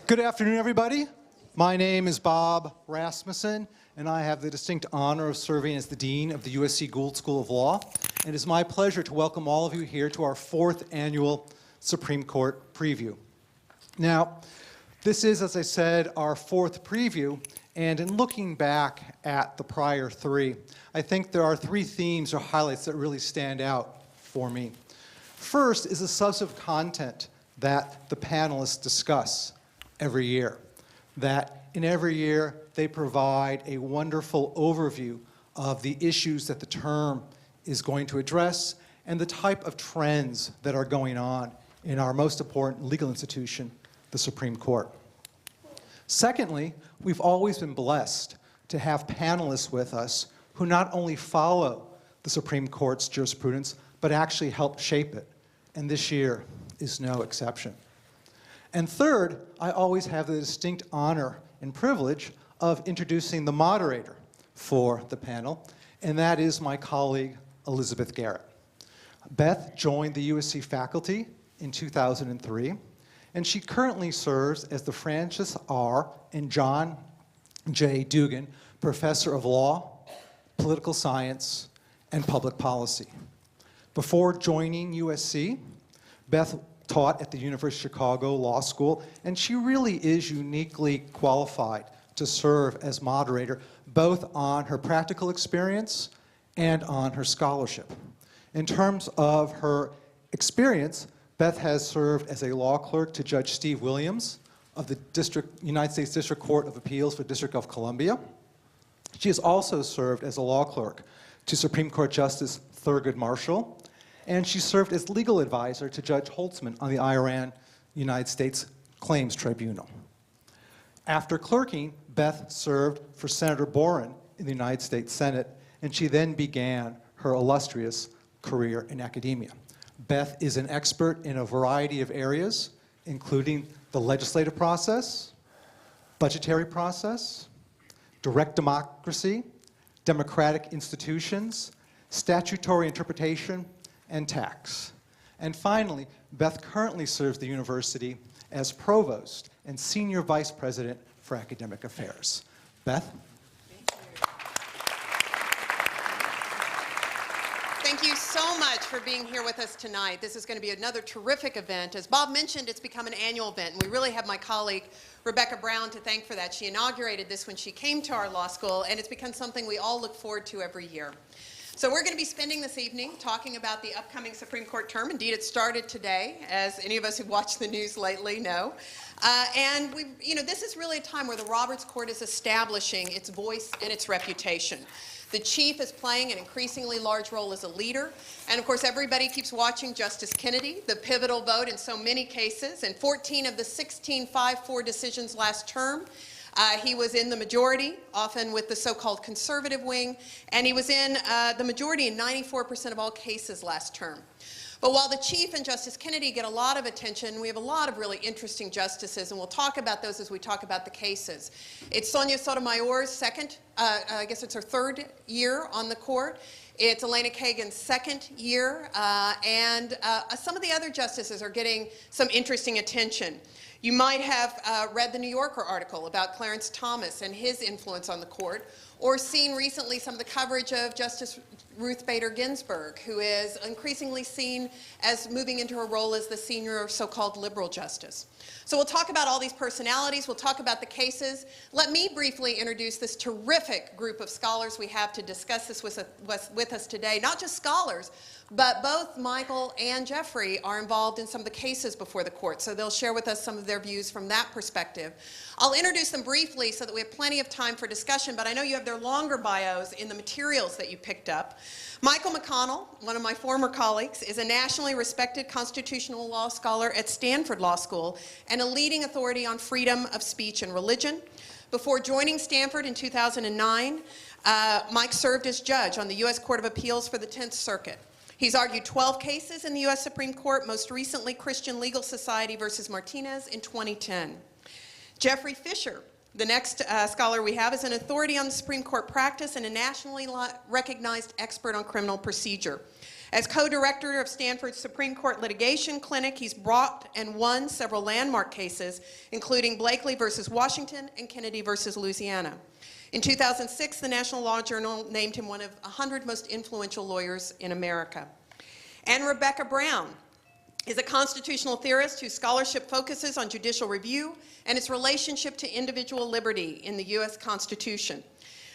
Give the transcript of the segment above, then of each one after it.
Good afternoon, everybody. My name is Bob Rasmussen, and I have the distinct honor of serving as the Dean of the USC Gould School of Law. And it is my pleasure to welcome all of you here to our 4th annual Supreme Court preview. Now, this is, as I said, our 4th preview, and in looking back at the prior 3, I think there are 3 themes or highlights that really stand out for me. First is the substantive content that the panelists discuss every year. That in every year they provide a wonderful overview of the issues that the term is going to address and the type of trends that are going on in our most important legal institution, the Supreme Court. Secondly, we've always been blessed to have panelists with us who not only follow the Supreme Court's jurisprudence, but actually help shape it. And this year is no exception. And third, I always have the distinct honor and privilege of introducing the moderator for the panel, and that is my colleague, Elizabeth Garrett. Beth joined the USC faculty in 2003, and she currently serves as the Francis R. and John J. Dugan Professor of Law, Political Science, and Public Policy. Before joining USC, Beth taught at the University of Chicago Law School, and she really is uniquely qualified to serve as moderator, both on her practical experience and on her scholarship. In terms of her experience, Beth has served as a law clerk to Judge Steve Williams of the United States District Court of Appeals for the District of Columbia. She has also served as a law clerk to Supreme Court Justice Thurgood Marshall, and she served as legal advisor to Judge Holtzman on the Iran United States Claims Tribunal. After clerking, Beth served for Senator Boren in the United States Senate, and she then began her illustrious career in academia. Beth is an expert in a variety of areas, including the legislative process, budgetary process, direct democracy, democratic institutions, statutory interpretation, and tax. And finally, Beth currently serves the university as provost and senior vice president for academic affairs. Beth? Thank you so much for being here with us tonight. This is going to be another terrific event. As Bob mentioned, it's become an annual event, and we really have my colleague Rebecca Brown to thank for that. She inaugurated this when she came to our law school, and it's become something we all look forward to every year. So we're going to be spending this evening talking about the upcoming Supreme Court term. Indeed, it started today, as any of us who've watched the news lately know. And this is really a time where the Roberts Court is establishing its voice and its reputation. The Chief is playing an increasingly large role as a leader. And of course, everybody keeps watching Justice Kennedy, the pivotal vote in so many cases. In 14 of the 16 5-4 decisions last term, he was in the majority, often with the so-called conservative wing, and he was in the majority in 94% of all cases last term. But while the Chief and Justice Kennedy get a lot of attention, we have a lot of really interesting justices, and we'll talk about those as we talk about the cases. It's Sonia Sotomayor's I guess it's her 3rd year on the court. It's Elena Kagan's 2nd year, and some of the other justices are getting some interesting attention. You might have read the New Yorker article about Clarence Thomas and his influence on the court, or seen recently some of the coverage of Justice Ruth Bader Ginsburg, who is increasingly seen as moving into her role as the senior so-called liberal justice. So we'll talk about all these personalities, we'll talk about the cases. Let me briefly introduce this terrific group of scholars we have to discuss this with us today. Not just scholars, but both Michael and Jeffrey are involved in some of the cases before the court, so they'll share with us some of their views from that perspective. I'll introduce them briefly so that we have plenty of time for discussion, but I know you have their longer bios in the materials that you picked up. Michael McConnell, one of my former colleagues, is a nationally respected constitutional law scholar at Stanford Law School and a leading authority on freedom of speech and religion. Before joining Stanford in 2009, Mike served as judge on the U.S. Court of Appeals for the 10th Circuit. He's argued 12 cases in the U.S. Supreme Court, most recently Christian Legal Society versus Martinez in 2010. Jeffrey Fisher, the next scholar we have, is an authority on the Supreme Court practice and a nationally recognized expert on criminal procedure. As co-director of Stanford's Supreme Court Litigation Clinic, he's brought and won several landmark cases, including Blakely versus Washington and Kennedy versus Louisiana. In 2006, the National Law Journal named him one of 100 most influential lawyers in America. And Rebecca Brown is a constitutional theorist whose scholarship focuses on judicial review and its relationship to individual liberty in the U.S. Constitution.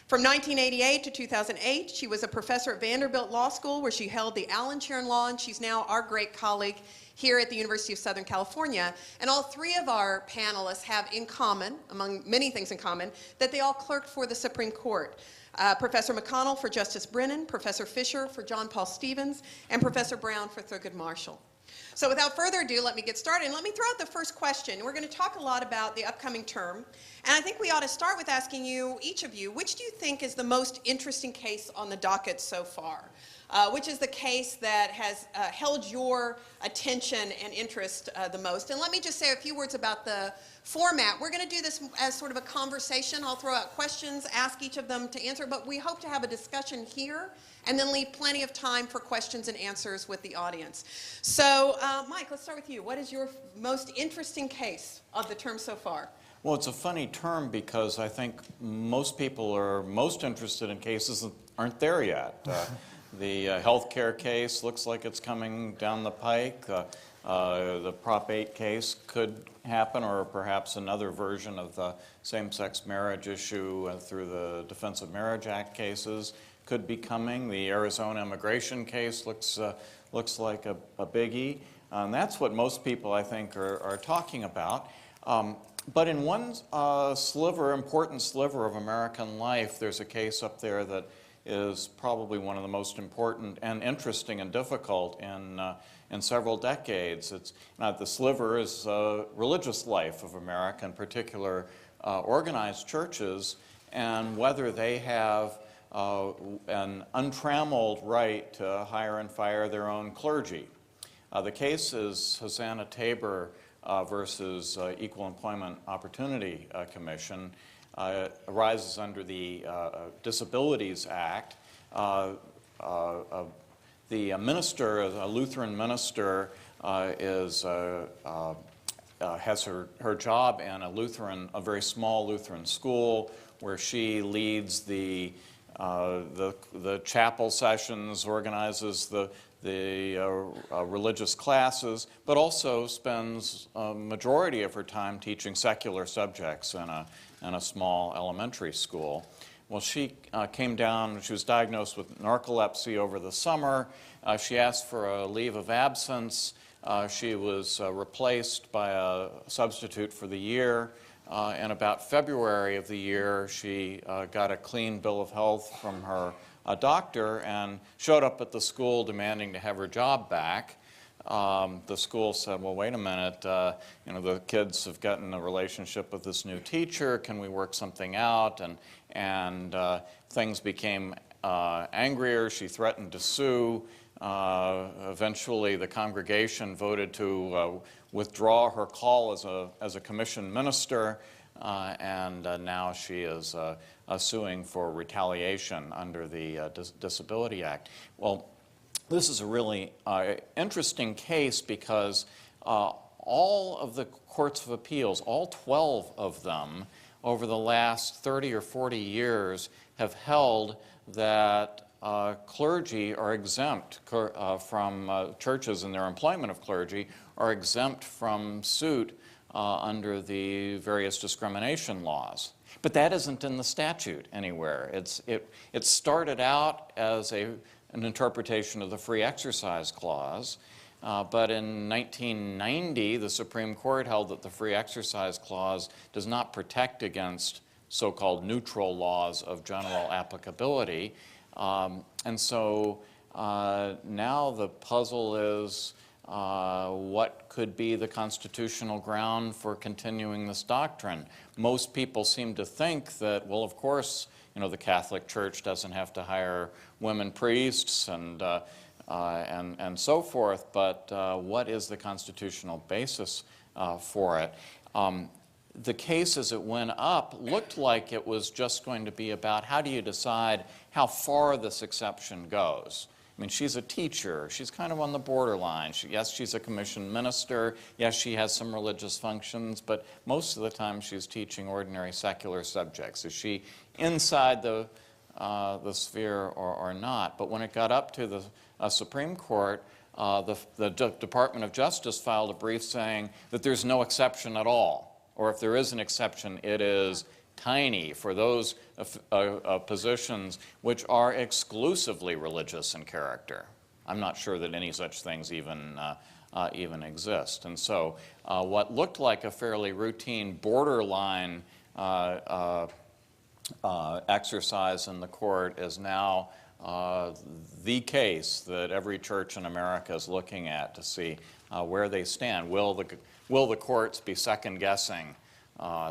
From 1988 to 2008, she was a professor at Vanderbilt Law School, where she held the Allen Chair in Law, and she's now our great colleague here at the University of Southern California. And all three of our panelists have in common, among many things in common, that they all clerked for the Supreme Court. Professor McConnell for Justice Brennan, Professor Fisher for John Paul Stevens, and Professor Brown for Thurgood Marshall. So without further ado, let me get started. And let me throw out the first question. We're going to talk a lot about the upcoming term. And I think we ought to start with asking you, each of you, which do you think is the most interesting case on the docket so far? Which is the case that has held your attention and interest the most? And let me just say a few words about the format. We're going to do this as sort of a conversation. I'll throw out questions, ask each of them to answer, but we hope to have a discussion here and then leave plenty of time for questions and answers with the audience. So, Mike, let's start with you. What is your most interesting case of the term so far? Well, it's a funny term because I think most people are most interested in cases that aren't there yet. The healthcare case looks like it's coming down the pike. The Prop 8 case could happen, or perhaps another version of the same-sex marriage issue through the Defense of Marriage Act cases could be coming. The Arizona immigration case looks like a biggie. And that's what most people, I think, are talking about. But in one important sliver of American life, there's a case up there that is probably one of the most important and interesting and difficult in several decades. The sliver is religious life of America, in particular organized churches, and whether they have an untrammeled right to hire and fire their own clergy. The case is Hosanna Tabor versus Equal Employment Opportunity Commission. Arises under the Disabilities Act. The minister, a Lutheran minister, has her job in a very small Lutheran school, where she leads the chapel sessions, organizes the religious classes, but also spends a majority of her time teaching secular subjects in a small elementary school. Well, she came down, she was diagnosed with narcolepsy over the summer. She asked for a leave of absence. She was replaced by a substitute for the year. In about February of the year, she got a clean bill of health from her doctor and showed up at the school demanding to have her job back. The school said, well, wait a minute, the kids have gotten a relationship with this new teacher. Can we work something out? And things became angrier. She threatened to sue. Eventually, the congregation voted to withdraw her call as a commissioned minister, and now she is suing for retaliation under the Disability Act. Well, this is a really interesting case because all of the courts of appeals, all 12 of them, over the last 30 or 40 years, have held that clergy are exempt from churches, and their employment of clergy are exempt from suit under the various discrimination laws. But that isn't in the statute anywhere. It started out as an interpretation of the Free Exercise Clause, but in 1990, the Supreme Court held that the Free Exercise Clause does not protect against so-called neutral laws of general applicability. And so now the puzzle is what could be the constitutional ground for continuing this doctrine. Most people seem to think that, well, of course, the Catholic Church doesn't have to hire women priests and so forth, but what is the constitutional basis for it? The case as it went up looked like it was just going to be about how do you decide how far this exception goes. I mean, she's a teacher. She's kind of on the borderline. Yes, she's a commissioned minister. Yes, she has some religious functions, but most of the time she's teaching ordinary secular subjects. Is she inside the sphere or not? But when it got up to the Supreme Court, the Department of Justice filed a brief saying that there's no exception at all, or if there is an exception, it is tiny for those positions which are exclusively religious in character. I'm not sure that any such things even exist. And so what looked like a fairly routine borderline exercise in the court is now the case that every church in America is looking at to see where they stand. Will the courts be second-guessing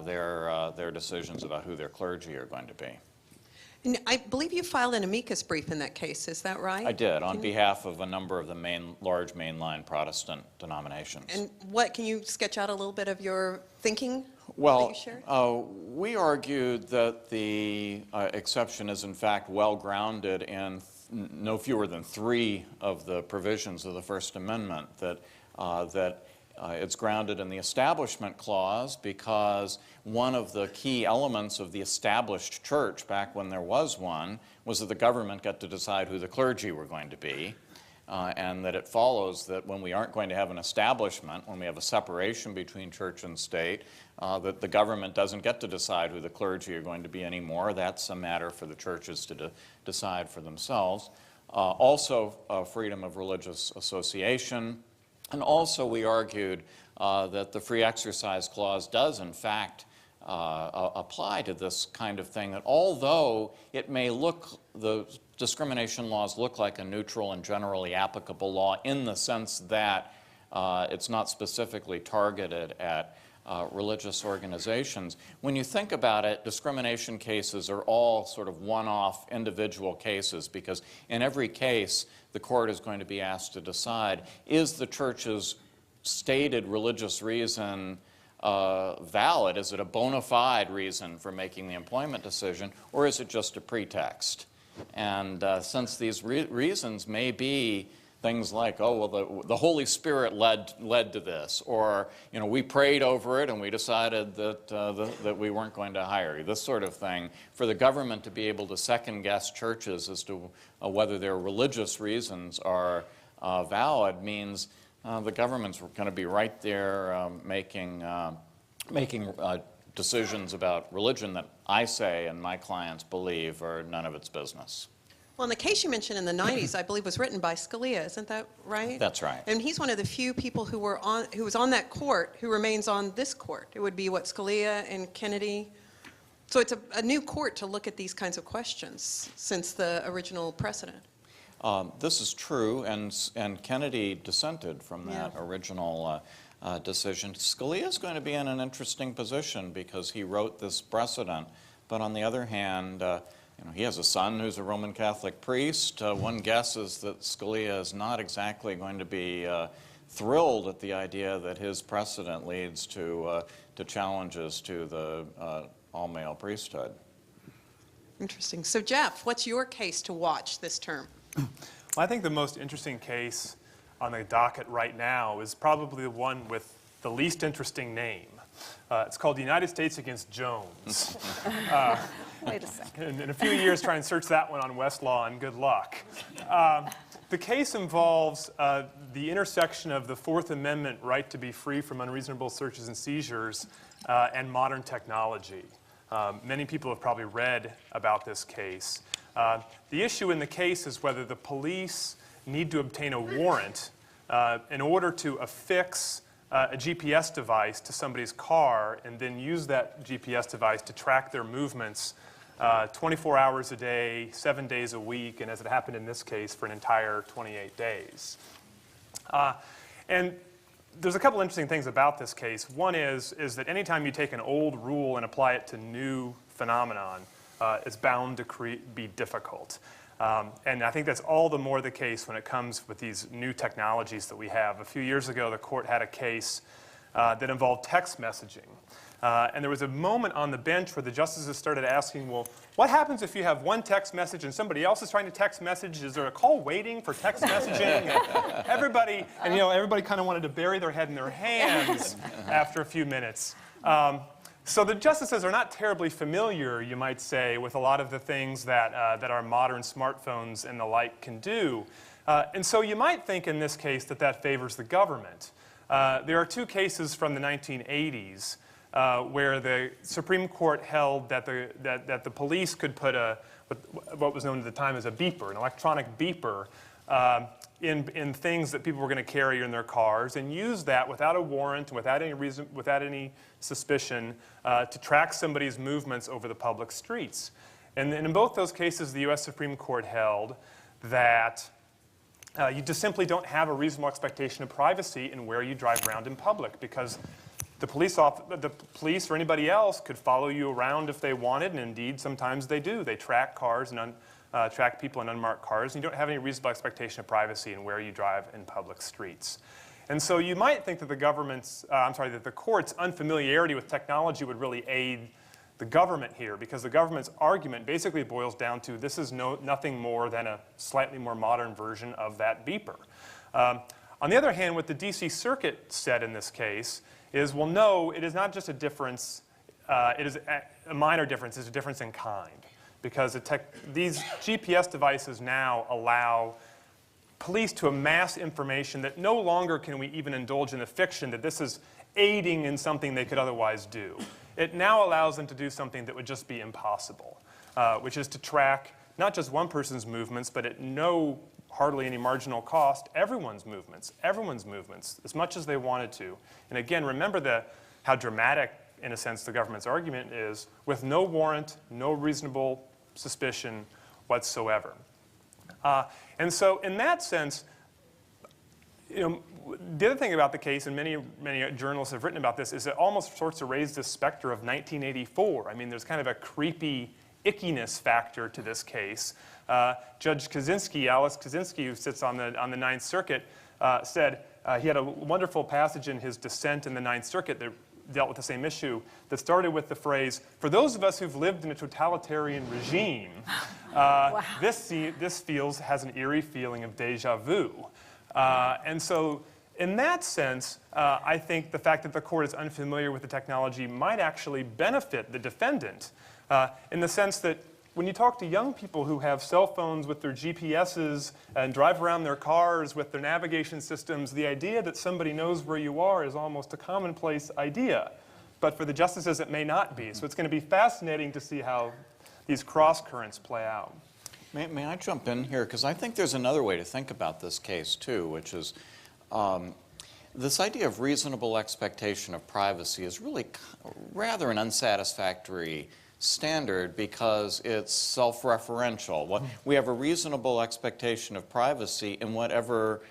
their decisions about who their clergy are going to be? And I believe you filed an amicus brief in that case, is that right? I did, on behalf of a number of the large mainline Protestant denominations. And can you sketch out a little bit of your thinking that Well, you shared? we argued that the exception is in fact well grounded in no fewer than 3 of the provisions of the First Amendment, that it's grounded in the Establishment Clause because one of the key elements of the established church, back when there was one, was that the government got to decide who the clergy were going to be, and that it follows that when we aren't going to have an establishment, when we have a separation between church and state, that the government doesn't get to decide who the clergy are going to be anymore. That's a matter for the churches to decide for themselves. Also, freedom of religious association. And also we argued that the Free Exercise Clause does, in fact, apply to this kind of thing, that although it may look, the discrimination laws look like a neutral and generally applicable law in the sense that it's not specifically targeted at religious organizations. When you think about it, discrimination cases are all sort of one-off individual cases, because in every case the court is going to be asked to decide, is the church's stated religious reason valid? Is it a bona fide reason for making the employment decision, or is it just a pretext? And since these reasons may be things like, oh, well, the Holy Spirit led to this, or, you know, we prayed over it and we decided that, that we weren't going to hire you, this sort of thing, for the government to be able to second-guess churches as to whether their religious reasons are valid means the government's going to be right there making decisions about religion that I say and my clients believe are none of its business. Well, in the case you mentioned in the 90s, I believe was written by Scalia, isn't that right? That's right. And he's one of the few people who was on that court who remains on this court. It would be, what, Scalia and Kennedy? So it's a new court to look at these kinds of questions since the original precedent. This is true, and Kennedy dissented from that original decision. Scalia is going to be in an interesting position because he wrote this precedent, but on the other hand, you know, he has a son who's a Roman Catholic priest. One guesses that Scalia is not exactly going to be thrilled at the idea that his precedent leads to challenges to the all-male priesthood. Interesting. So, Jeff, what's your case to watch this term? Well, I think the most interesting case on the docket right now is probably the one with the least interesting name. It's called the United States against Jones. Wait a second. In a few years, try and search that one on Westlaw, and good luck. The case involves the intersection of the Fourth Amendment right to be free from unreasonable searches and seizures and modern technology. Many people have probably read about this case. The issue in the case is whether the police need to obtain a warrant in order to affix a GPS device to somebody's car and then use that GPS device to track their movements 24 hours a day, 7 days a week, and as it happened in this case, for an entire 28 days. And there's a couple interesting things about this case. One is that anytime you take an old rule and apply it to new phenomenon, it's bound to be difficult. And I think that's all the more the case when it comes with these new technologies that we have. A few years ago, the court had a case that involved text messaging. And there was a moment on the bench where the justices started asking, well, what happens if you have one text message and somebody else is trying to text message? Is there a call waiting for text messaging? And everybody kind of wanted to bury their head in their hands after a few minutes. So the justices are not terribly familiar, you might say, with a lot of the things that our modern smartphones and the like can do. And so you might think in this case that favors the government. There are two cases from the 1980s where the Supreme Court held that the police could put what was known at the time as a beeper, an electronic beeper, in things that people were going to carry in their cars, and use that without a warrant, without any reason, without any suspicion, to track somebody's movements over the public streets. And in both those cases, the U.S. Supreme Court held that you just simply don't have a reasonable expectation of privacy in where you drive around in public, because the police or anybody else could follow you around if they wanted, and indeed sometimes they do. They track cars and track people in unmarked cars, and you don't have any reasonable expectation of privacy in where you drive in public streets. And so you might think that that the court's unfamiliarity with technology would really aid the government here, because the government's argument basically boils down to this is nothing more than a slightly more modern version of that beeper. On the other hand, what the D.C. Circuit said in this case is, well, no, it is not just a difference, it is a minor difference, it's a difference in kind. Because these GPS devices now allow police to amass information that no longer can we even indulge in the fiction that this is aiding in something they could otherwise do. It now allows them to do something that would just be impossible, which is to track not just one person's movements, but at hardly any marginal cost, everyone's movements, as much as they wanted to. And again, remember how dramatic, in a sense, the government's argument is, with no warrant, no reasonable suspicion whatsoever. And so in that sense, the other thing about the case, and many journalists have written about this, is it almost sorts of raised this specter of 1984. I mean, there's kind of a creepy ickiness factor to this case. Judge Kaczynski, Alice Kaczynski, who sits on the Ninth Circuit, said he had a wonderful passage in his dissent in the Ninth Circuit that dealt with the same issue, that started with the phrase, for those of us who've lived in a totalitarian regime, wow. This has an eerie feeling of deja vu. And so in that sense, I think the fact that the court is unfamiliar with the technology might actually benefit the defendant, in the sense that when you talk to young people who have cell phones with their GPSs and drive around their cars with their navigation systems, the idea that somebody knows where you are is almost a commonplace idea. But for the justices, it may not be. So it's going to be fascinating to see how these cross currents play out. May I jump in here? Because I think there's another way to think about this case, too, which is this idea of reasonable expectation of privacy is really rather an unsatisfactory standard, because it's self-referential. We have a reasonable expectation of privacy in whatever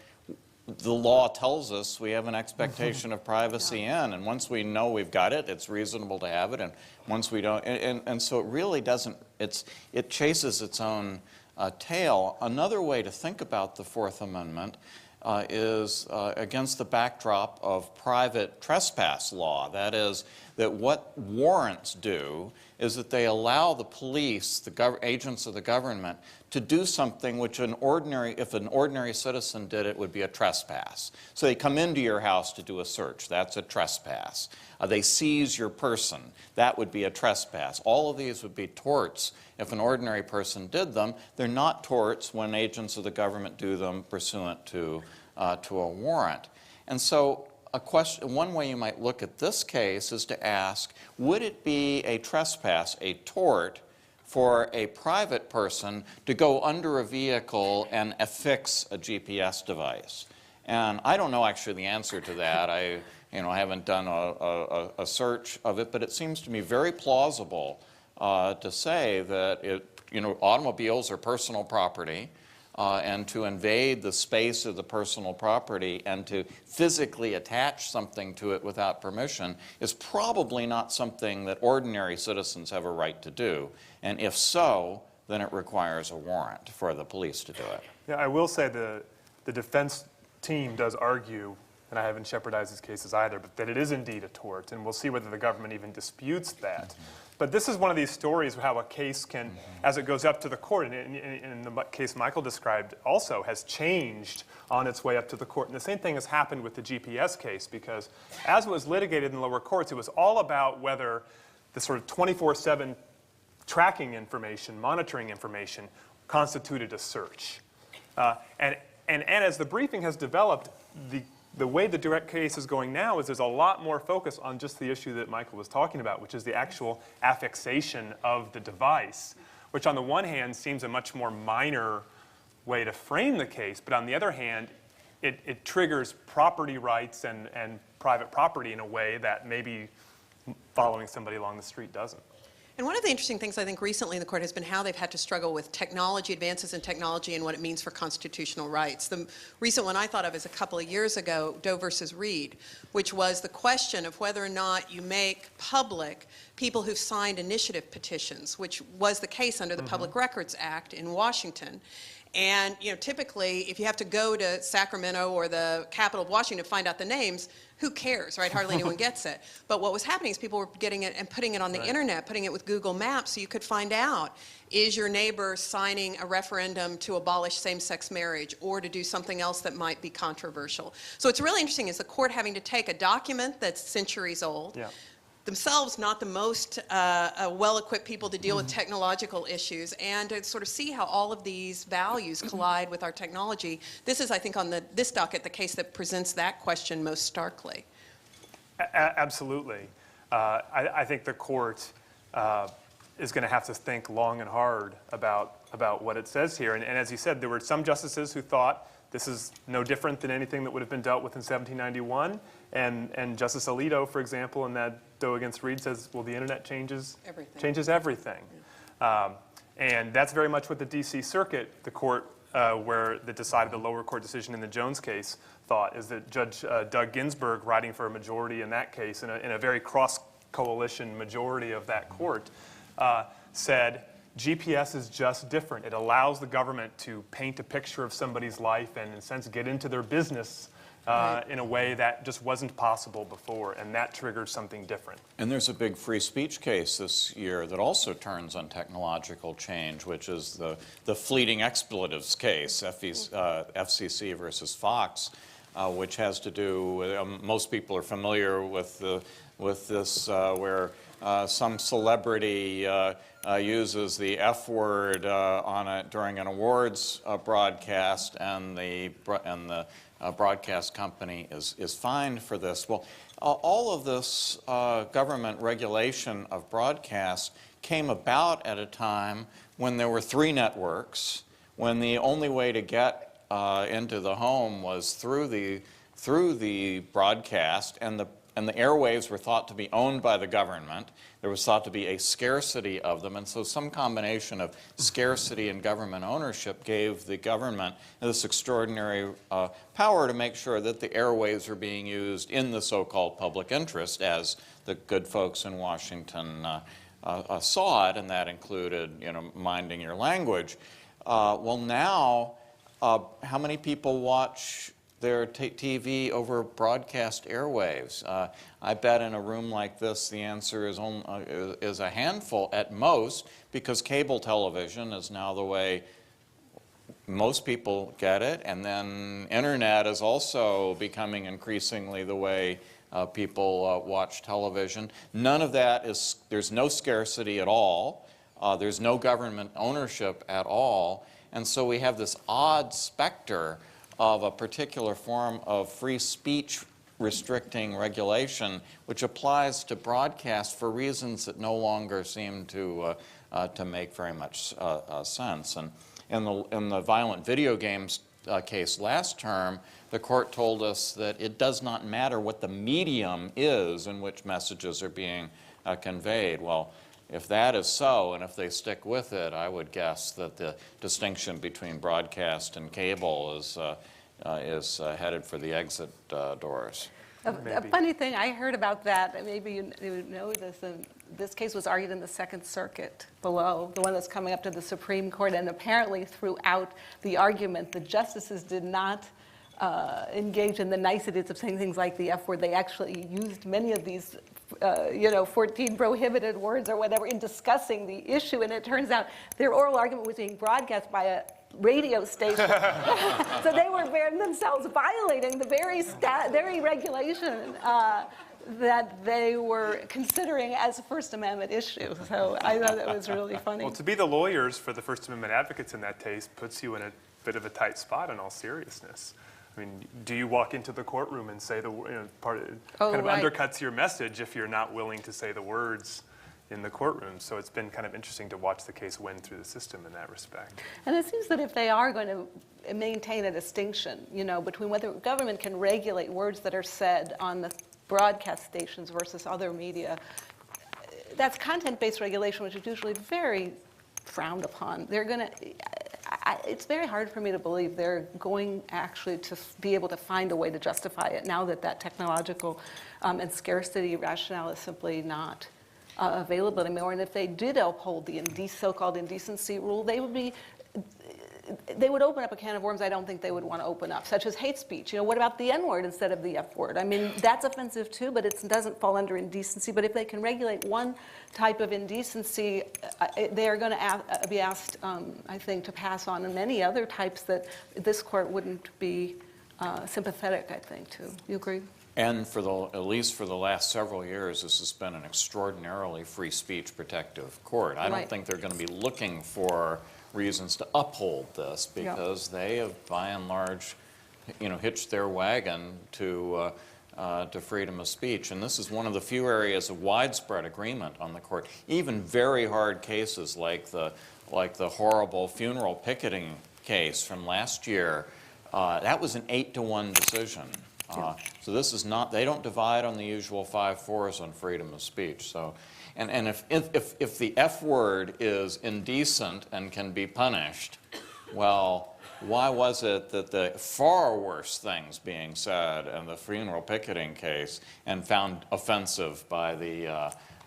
the law tells us we have an expectation of privacy in. And once we know we've got it, it's reasonable to have it. And once we don't, and so it really doesn't, it chases its own tail. Another way to think about the Fourth Amendment is against the backdrop of private trespass law. That is, that what warrants do is that they allow the police, the agents of the government, to do something which if an ordinary citizen did it, would be a trespass. So they come into your house to do a search. That's a trespass. They seize your person. That would be a trespass. All of these would be torts if an ordinary person did them. They're not torts when agents of the government do them pursuant to a warrant. And so one way you might look at this case is to ask, would it be a trespass, a tort, for a private person to go under a vehicle and affix a GPS device? And I don't know actually the answer to that. I haven't done a search of it, but it seems to me very plausible to say that automobiles are personal property. And to invade the space of the personal property and to physically attach something to it without permission is probably not something that ordinary citizens have a right to do. And if so, then it requires a warrant for the police to do it. Yeah, I will say the defense team does argue and I haven't shepherdized these cases either, but that it is indeed a tort, and we'll see whether the government even disputes that. But this is one of these stories of how a case can, as it goes up to the court, and in the case Michael described also, has changed on its way up to the court. And the same thing has happened with the GPS case, because as it was litigated in the lower courts, it was all about whether the sort of 24/7 tracking information, monitoring information, constituted a search. And as the briefing has developed, the way the direct case is going now is there's a lot more focus on just the issue that Michael was talking about, which is the actual affixation of the device, which on the one hand seems a much more minor way to frame the case, but on the other hand, it triggers property rights and private property in a way that maybe following somebody along the street doesn't. And one of the interesting things I think recently in the court has been how they've had to struggle with technology, advances in technology, and what it means for constitutional rights. The recent one I thought of is a couple of years ago, Doe versus Reed, which was the question of whether or not you make public people who've signed initiative petitions, which was the case under the Public Records Act in Washington. And typically, if you have to go to Sacramento or the capital of Washington to find out the names, who cares, right? Hardly anyone gets it. But what was happening is people were getting it and putting it on the internet, putting it with Google Maps, so you could find out, is your neighbor signing a referendum to abolish same-sex marriage or to do something else that might be controversial? So what's really interesting is the court having to take a document that's centuries old, themselves not the most well-equipped people to deal with technological issues, and to sort of see how all of these values collide with our technology. This is, I think, on this docket, the case that presents that question most starkly. Absolutely. I think the court is going to have to think long and hard about what it says here. And as you said, there were some justices who thought this is no different than anything that would have been dealt with in 1791. And Justice Alito, for example, in that Doe against Reed says, well, the internet changes everything. And that's very much what the D.C. Circuit, the court where they decided the lower court decision in the Jones case, thought, is that Judge Doug Ginsburg, writing for a majority in that case, in a very cross-coalition majority of that court, said, GPS is just different. It allows the government to paint a picture of somebody's life and, in a sense, get into their business in a way that just wasn't possible before, and that triggered something different. And there's a big free speech case this year that also turns on technological change, which is the fleeting expletives case, FCC versus Fox, which has to do with, most people are familiar with this, where some celebrity uses the F word during an awards broadcast, and the broadcast company is fined for this. Well, all of this government regulation of broadcast came about at a time when there were 3 networks, when the only way to get into the home was through the broadcast, and the airwaves were thought to be owned by the government. There was thought to be a scarcity of them, and so some combination of scarcity and government ownership gave the government this extraordinary power to make sure that the airwaves were being used in the so-called public interest, as the good folks in Washington saw it, and that included, minding your language. Well, now, how many people watch their TV over broadcast airwaves? I bet in a room like this the answer is a handful at most, because cable television is now the way most people get it, and then internet is also becoming increasingly the way people watch television. None of that there's no scarcity at all. There's no government ownership at all, and so we have this odd specter of a particular form of free speech restricting regulation, which applies to broadcast for reasons that no longer seem to make very much sense. And in the violent video games case last term, the court told us that it does not matter what the medium is in which messages are being conveyed. Well, if that is so, and if they stick with it, I would guess that the distinction between broadcast and cable is headed for the exit doors. A funny thing I heard about that, maybe you know this, this case was argued in the Second Circuit below, the one that's coming up to the Supreme Court, and apparently throughout the argument, the justices did not engage in the niceties of saying things like the F word. They actually used many of these 14 prohibited words or whatever in discussing the issue, and it turns out their oral argument was being broadcast by a radio station. So they were themselves violating the very regulation that they were considering as a First Amendment issue. So I thought that was really funny. Well, to be the lawyers for the First Amendment advocates in that case puts you in a bit of a tight spot in all seriousness. I mean, do you walk into the courtroom and say kind of right. undercuts your message if you're not willing to say the words in the courtroom? So it's been kind of interesting to watch the case wend through the system in that respect. And it seems that if they are going to maintain a distinction, between whether government can regulate words that are said on the broadcast stations versus other media, that's content-based regulation, which is usually very frowned upon. They're going to. It's very hard for me to believe they're going actually to be able to find a way to justify it now that technological and scarcity rationale is simply not available anymore. And if they did uphold the so-called indecency rule, they would open up a can of worms I don't think they would want to open up, such as hate speech. What about the N-word instead of the F-word? I mean, that's offensive too, but it doesn't fall under indecency. But if they can regulate one type of indecency, they are going to be asked, I think, to pass on many other types that this court wouldn't be sympathetic, I think, to. You agree? And at least for the last several years, this has been an extraordinarily free speech protective court. I don't think they're going to be looking for reasons to uphold this because they have, by and large, hitched their wagon to freedom of speech. And this is one of the few areas of widespread agreement on the court. Even very hard cases like the horrible funeral picketing case from last year, that was an 8-to-1 decision. So this is not, they don't divide on the usual 5-4s on freedom of speech. So, and if the F word is indecent and can be punished, well, why was it that the far worse things being said in the funeral picketing case and found offensive by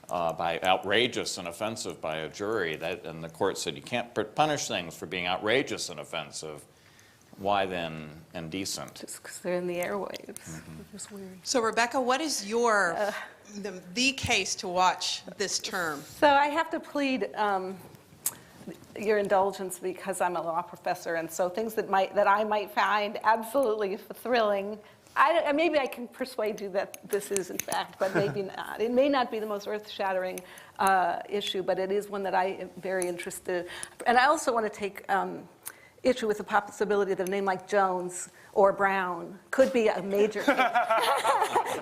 by outrageous and offensive by a jury, and the court said you can't punish things for being outrageous and offensive? Why then indecent? Just because they're in the airwaves. It's weird. So Rebecca, what is your the case to watch this term? So I have to plead your indulgence because I'm a law professor, and so things that I might find absolutely thrilling. Maybe I can persuade you that this is in fact, but maybe not. It may not be the most earth-shattering issue, but it is one that I am very interested in. And I also want to take issue with the possibility that a name like Jones or Brown could be a major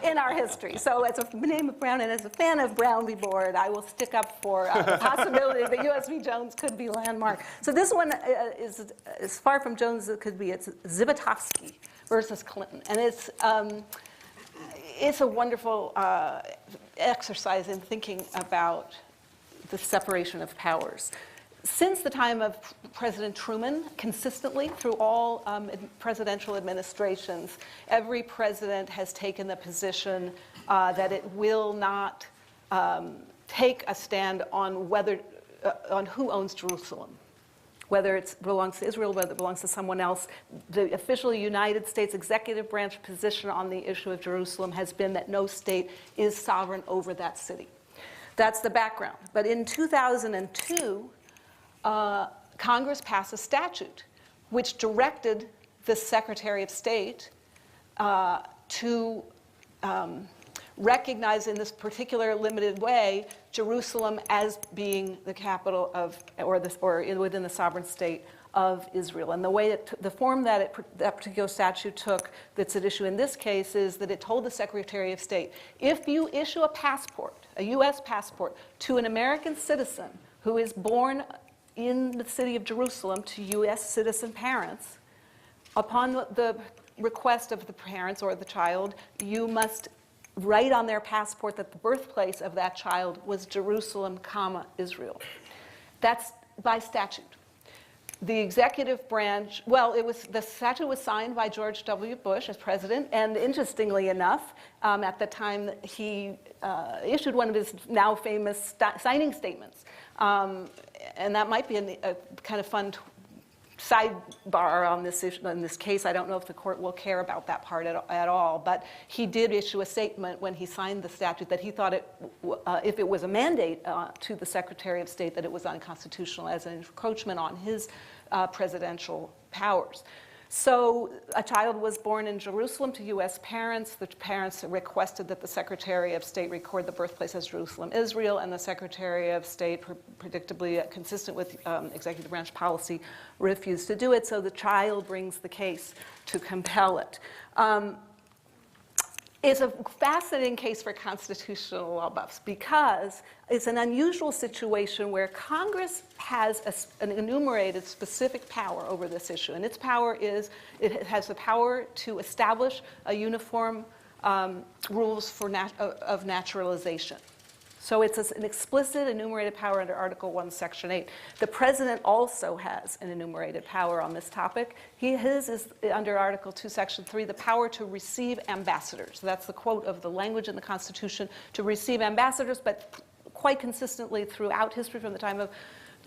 in our history. So as a name of Brown and as a fan of Brown v. Board, I will stick up for the possibility that U.S. v. Jones could be landmark. So this one is as far from Jones as it could be. It's Zivotofsky versus Clinton. And it's a wonderful exercise in thinking about the separation of powers. Since the time of President Truman, consistently through all presidential administrations, every president has taken the position that it will not take a stand on on who owns Jerusalem, whether it belongs to Israel, whether it belongs to someone else. The official United States executive branch position on the issue of Jerusalem has been that no state is sovereign over that city. That's the background. But in 2002, Congress passed a statute which directed the Secretary of State to recognize in this particular limited way Jerusalem as being the capital of, or within the sovereign state of Israel. And the way the form that that particular statute took that's at issue in this case is that it told the Secretary of State, if you issue a passport, a U.S. passport, to an American citizen who is born in the city of Jerusalem to U.S. citizen parents, upon the request of the parents or the child, you must write on their passport that the birthplace of that child was Jerusalem, Israel. That's by statute. The executive branch, the statute was signed by George W. Bush as president, and interestingly enough, at the time he issued one of his now famous signing statements. And that might be a kind of fun sidebar on this issue, in this case. I don't know if the court will care about that part at all, but he did issue a statement when he signed the statute that he thought if it was a mandate to the Secretary of State, that it was unconstitutional as an encroachment on his presidential powers. So a child was born in Jerusalem to U.S. parents. The parents requested that the Secretary of State record the birthplace as Jerusalem, Israel, and the Secretary of State, predictably consistent with executive branch policy, refused to do it. So the child brings the case to compel it. It's a fascinating case for constitutional law buffs because it's an unusual situation where Congress has an enumerated specific power over this issue. And its power is, it has the power to establish a uniform rules of naturalization. So it's an explicit enumerated power under Article 1, Section 8. The president also has an enumerated power on this topic. His is under Article 2, Section 3, the power to receive ambassadors. That's the quote of the language in the Constitution, to receive ambassadors, but quite consistently throughout history from the time of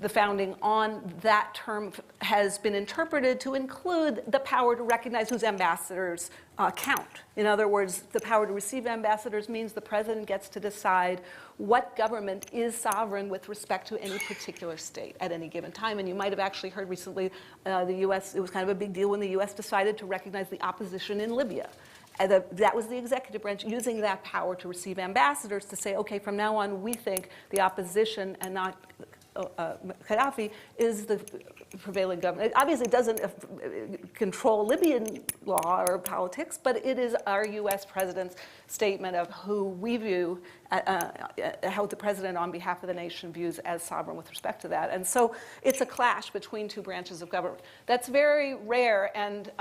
the founding on, that term has been interpreted to include the power to recognize whose ambassadors count. In other words, the power to receive ambassadors means the president gets to decide what government is sovereign with respect to any particular state at any given time. And you might have actually heard recently the U.S., it was kind of a big deal when the U.S. decided to recognize the opposition in Libya. And that was the executive branch using that power to receive ambassadors to say, okay, from now on we think the opposition and not Gaddafi is the prevailing government. It obviously doesn't control Libyan law or politics, but it is our U.S. president's statement of who we view, how the president on behalf of the nation views as sovereign with respect to that. And so it's a clash between two branches of government. That's very rare, and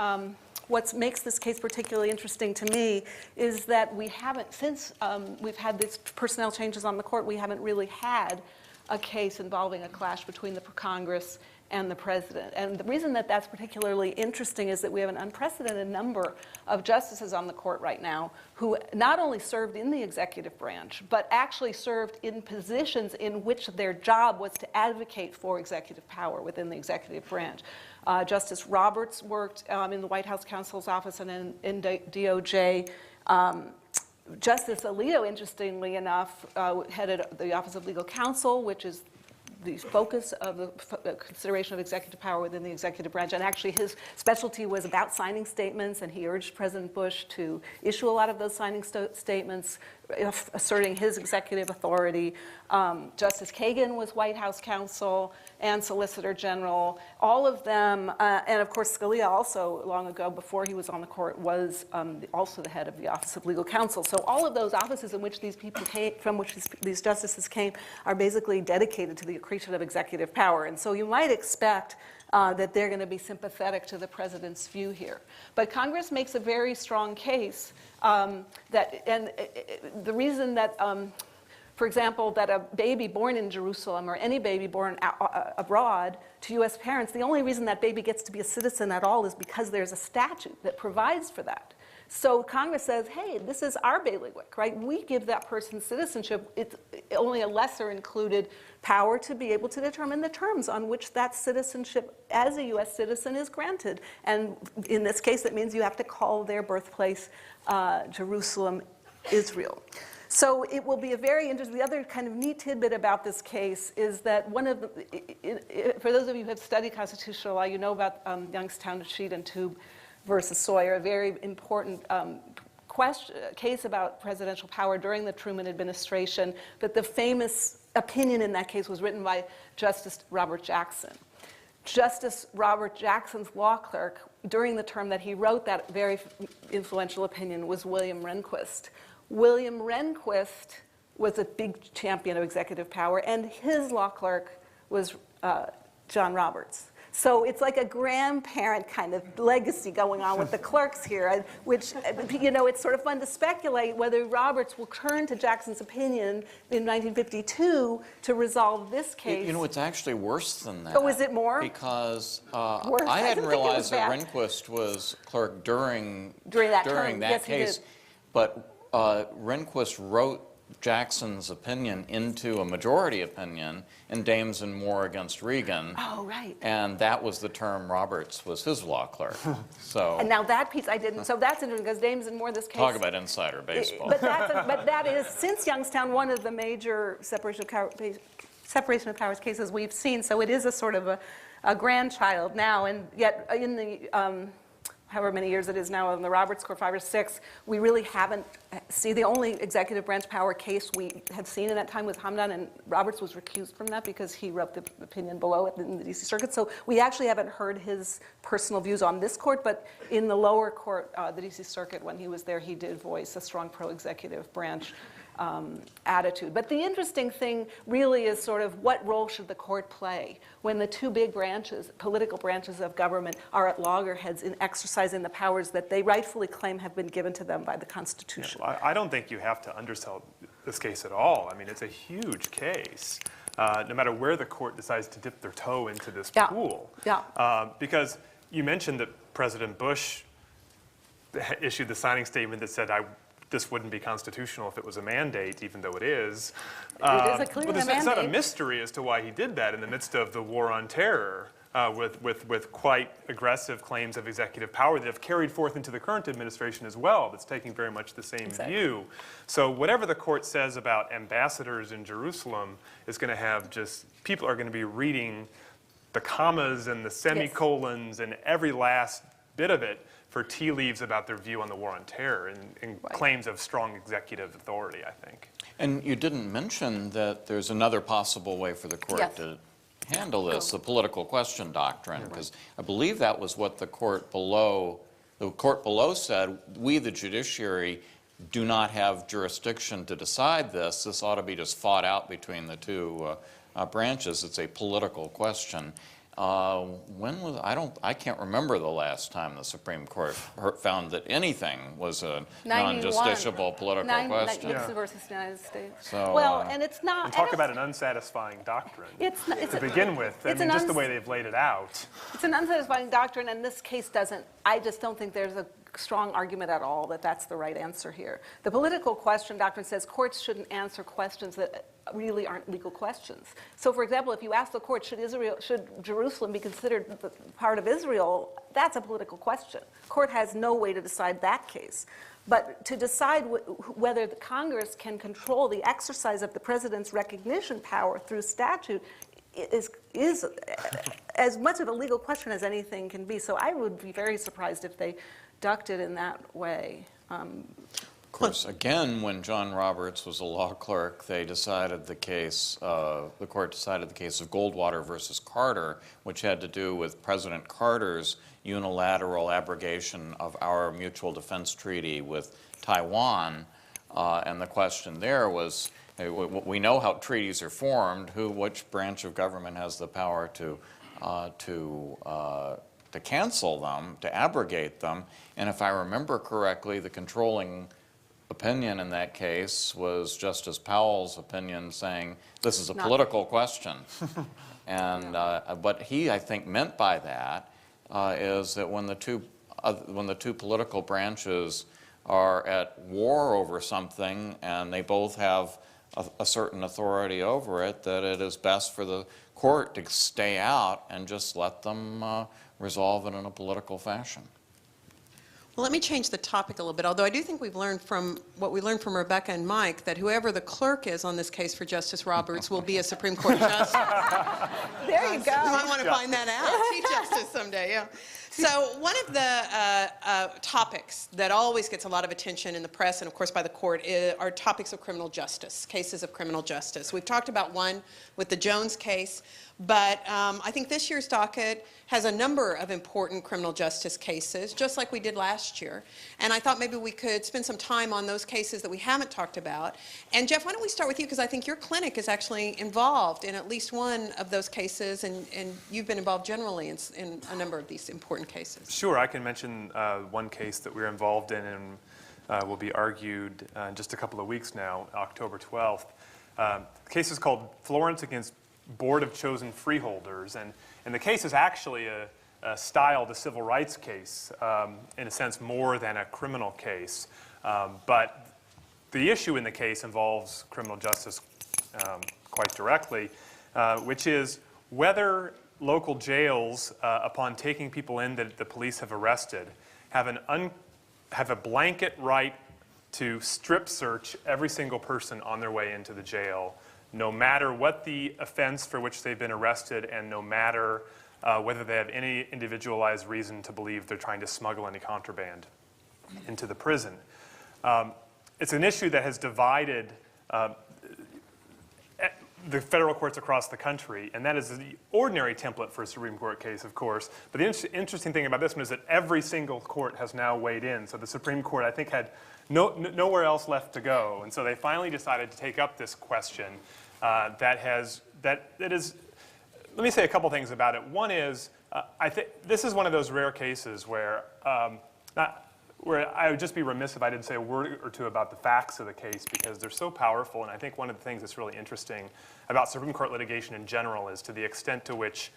what makes this case particularly interesting to me is that we haven't, since we've had these personnel changes on the court, we haven't really had a case involving a clash between the Congress and the president. And the reason that that's particularly interesting is that we have an unprecedented number of justices on the court right now who not only served in the executive branch, but actually served in positions in which their job was to advocate for executive power within the executive branch. Justice Roberts worked in the White House counsel's office and in DOJ. Justice Alito, interestingly enough, headed the Office of Legal Counsel, which is the focus of the consideration of executive power within the executive branch. And actually his specialty was about signing statements, and he urged President Bush to issue a lot of those signing statements, asserting his executive authority. Justice Kagan was White House counsel and Solicitor General. All of them, and of course Scalia also, long ago, before he was on the court, was also the head of the Office of Legal Counsel. So all of those offices in which these people came, from which these justices came, are basically dedicated to the accretion of executive power. And so you might expect that they're going to be sympathetic to the president's view here. But Congress makes a very strong case that, and the reason that, for example, that a baby born in Jerusalem or any baby born abroad to U.S. parents, the only reason that baby gets to be a citizen at all is because there's a statute that provides for that. So Congress says, hey, this is our bailiwick, right? We give that person citizenship. It's only a lesser included power to be able to determine the terms on which that citizenship as a U.S. citizen is granted. And in this case, that means you have to call their birthplace Jerusalem, Israel. So it will be a very interesting, the other kind of neat tidbit about this case is that one of the, for those of you who have studied constitutional law, you know about Youngstown Sheet and Tube versus Sawyer, a very important case about presidential power during the Truman administration. But the famous opinion in that case was written by Justice Robert Jackson. Justice Robert Jackson's law clerk, during the term that he wrote that very influential opinion, was William Rehnquist. William Rehnquist was a big champion of executive power, and his law clerk was John Roberts. So it's like a grandparent kind of legacy going on with the clerks here, which, you know, it's sort of fun to speculate whether Roberts will turn to Jackson's opinion in 1952 to resolve this case. You know, it's actually worse than that. Oh, is it more? Because Worse? I hadn't realized that bad. Rehnquist was clerk during that that term. Yes, case. he did. But Rehnquist wrote Jackson's opinion into a majority opinion in Dames and Moore against Regan. Oh, right. And that was the term Roberts was his law clerk. So And now that piece I didn't, so that's interesting because Dames and Moore, this case. talk about insider baseball. But that is, since Youngstown, one of the major separation of powers cases we've seen. So it is a sort of a grandchild now, and yet in the however many years it is now in the Roberts Court, 5 or 6, we really haven't seen. The only executive branch power case we had seen in that time was Hamdan, and Roberts was recused from that because he wrote the opinion below it in the D.C. Circuit. So we actually haven't heard his personal views on this court, but in the lower court, the D.C. Circuit, when he was there, he did voice a strong pro-executive branch attitude. But the interesting thing really is sort of what role should the court play when the two big branches, political branches of government, are at loggerheads in exercising the powers that they rightfully claim have been given to them by the Constitution. Yeah, I don't think you have to undersell this case at all. I mean, it's a huge case, no matter where the court decides to dip their toe into this pool. Yeah. Because you mentioned that President Bush issued the signing statement that said, this wouldn't be constitutional if it was a mandate, even though it is. It is a clear mandate. It's not a mystery as to why he did that in the midst of the war on terror, with quite aggressive claims of executive power that have carried forth into the current administration as well, that's taking very much the same view. So whatever the court says about ambassadors in Jerusalem is going to have people are going to be reading the commas and the semicolons and every last bit of it for tea leaves about their view on the war on terror and claims of strong executive authority, I think. And you didn't mention that there's another possible way for the court to handle this, the political question doctrine, because I believe that was what the court below said, we, the judiciary, do not have jurisdiction to decide this. This ought to be just fought out between the two branches. It's a political question. I can't remember the last time the Supreme Court found that anything was a non-justiciable political question. Nixon versus the United States. So, well, and it's not. And talk about an unsatisfying doctrine to begin with. I mean, just the way they've laid it out. It's an unsatisfying doctrine, and this case doesn't. I just don't think there's a strong argument at all that that's the right answer here. The political question doctrine says courts shouldn't answer questions that really aren't legal questions. So, for example, if you ask the court, should Jerusalem be considered part of Israel, that's a political question. The court has no way to decide that case. But to decide whether the Congress can control the exercise of the president's recognition power through statute is as much of a legal question as anything can be. So I would be very surprised if they ducked it in that way. Of course, again, when John Roberts was a law clerk, they decided the case, the court decided the case of Goldwater versus Carter, which had to do with President Carter's unilateral abrogation of our mutual defense treaty with Taiwan. And the question there was, we know how treaties are formed, which branch of government has the power to cancel them, to abrogate them. And if I remember correctly, the controlling opinion in that case was Justice Powell's opinion saying this is a political question. And what he, I think, meant by that is that when the two political branches are at war over something and they both have a certain authority over it, that it is best for the court to stay out and just let them resolve it in a political fashion. Well, let me change the topic a little bit, although I do think we've learned from what we learned from Rebecca and Mike that whoever the clerk is on this case for Justice Roberts will be a Supreme Court justice. There you go. You might want to find that out. Chief Justice someday, yeah. So one of the topics that always gets a lot of attention in the press and, of course, by the court are topics of criminal justice, cases of criminal justice. We've talked about one with the Jones case, but I think this year's docket has a number of important criminal justice cases, just like we did last year. And I thought maybe we could spend some time on those cases that we haven't talked about. And Jeff, why don't we start with you, because I think your clinic is actually involved in at least one of those cases, and you've been involved generally in a number of these important cases. Sure, I can mention one case that we're involved in and will be argued in just a couple of weeks now, October 12th. The case is called Florence against Board of Chosen Freeholders, and the case is actually styled a civil rights case, in a sense more than a criminal case. But the issue in the case involves criminal justice quite directly, which is whether local jails, upon taking people in that the police have arrested, have a blanket right to strip search every single person on their way into the jail, no matter what the offense for which they've been arrested and no matter whether they have any individualized reason to believe they're trying to smuggle any contraband into the prison. It's an issue that has divided the federal courts across the country, and that is the ordinary template for a Supreme Court case, of course. But the interesting thing about this one is that every single court has now weighed in. So the Supreme Court, I think, had nowhere else left to go, and so they finally decided to take up this question that is. Let me say a couple things about it. One is, I think this is one of those rare cases where I would just be remiss if I didn't say a word or two about the facts of the case, because they're so powerful. And I think one of the things that's really interesting about Supreme Court litigation in general is to the extent to which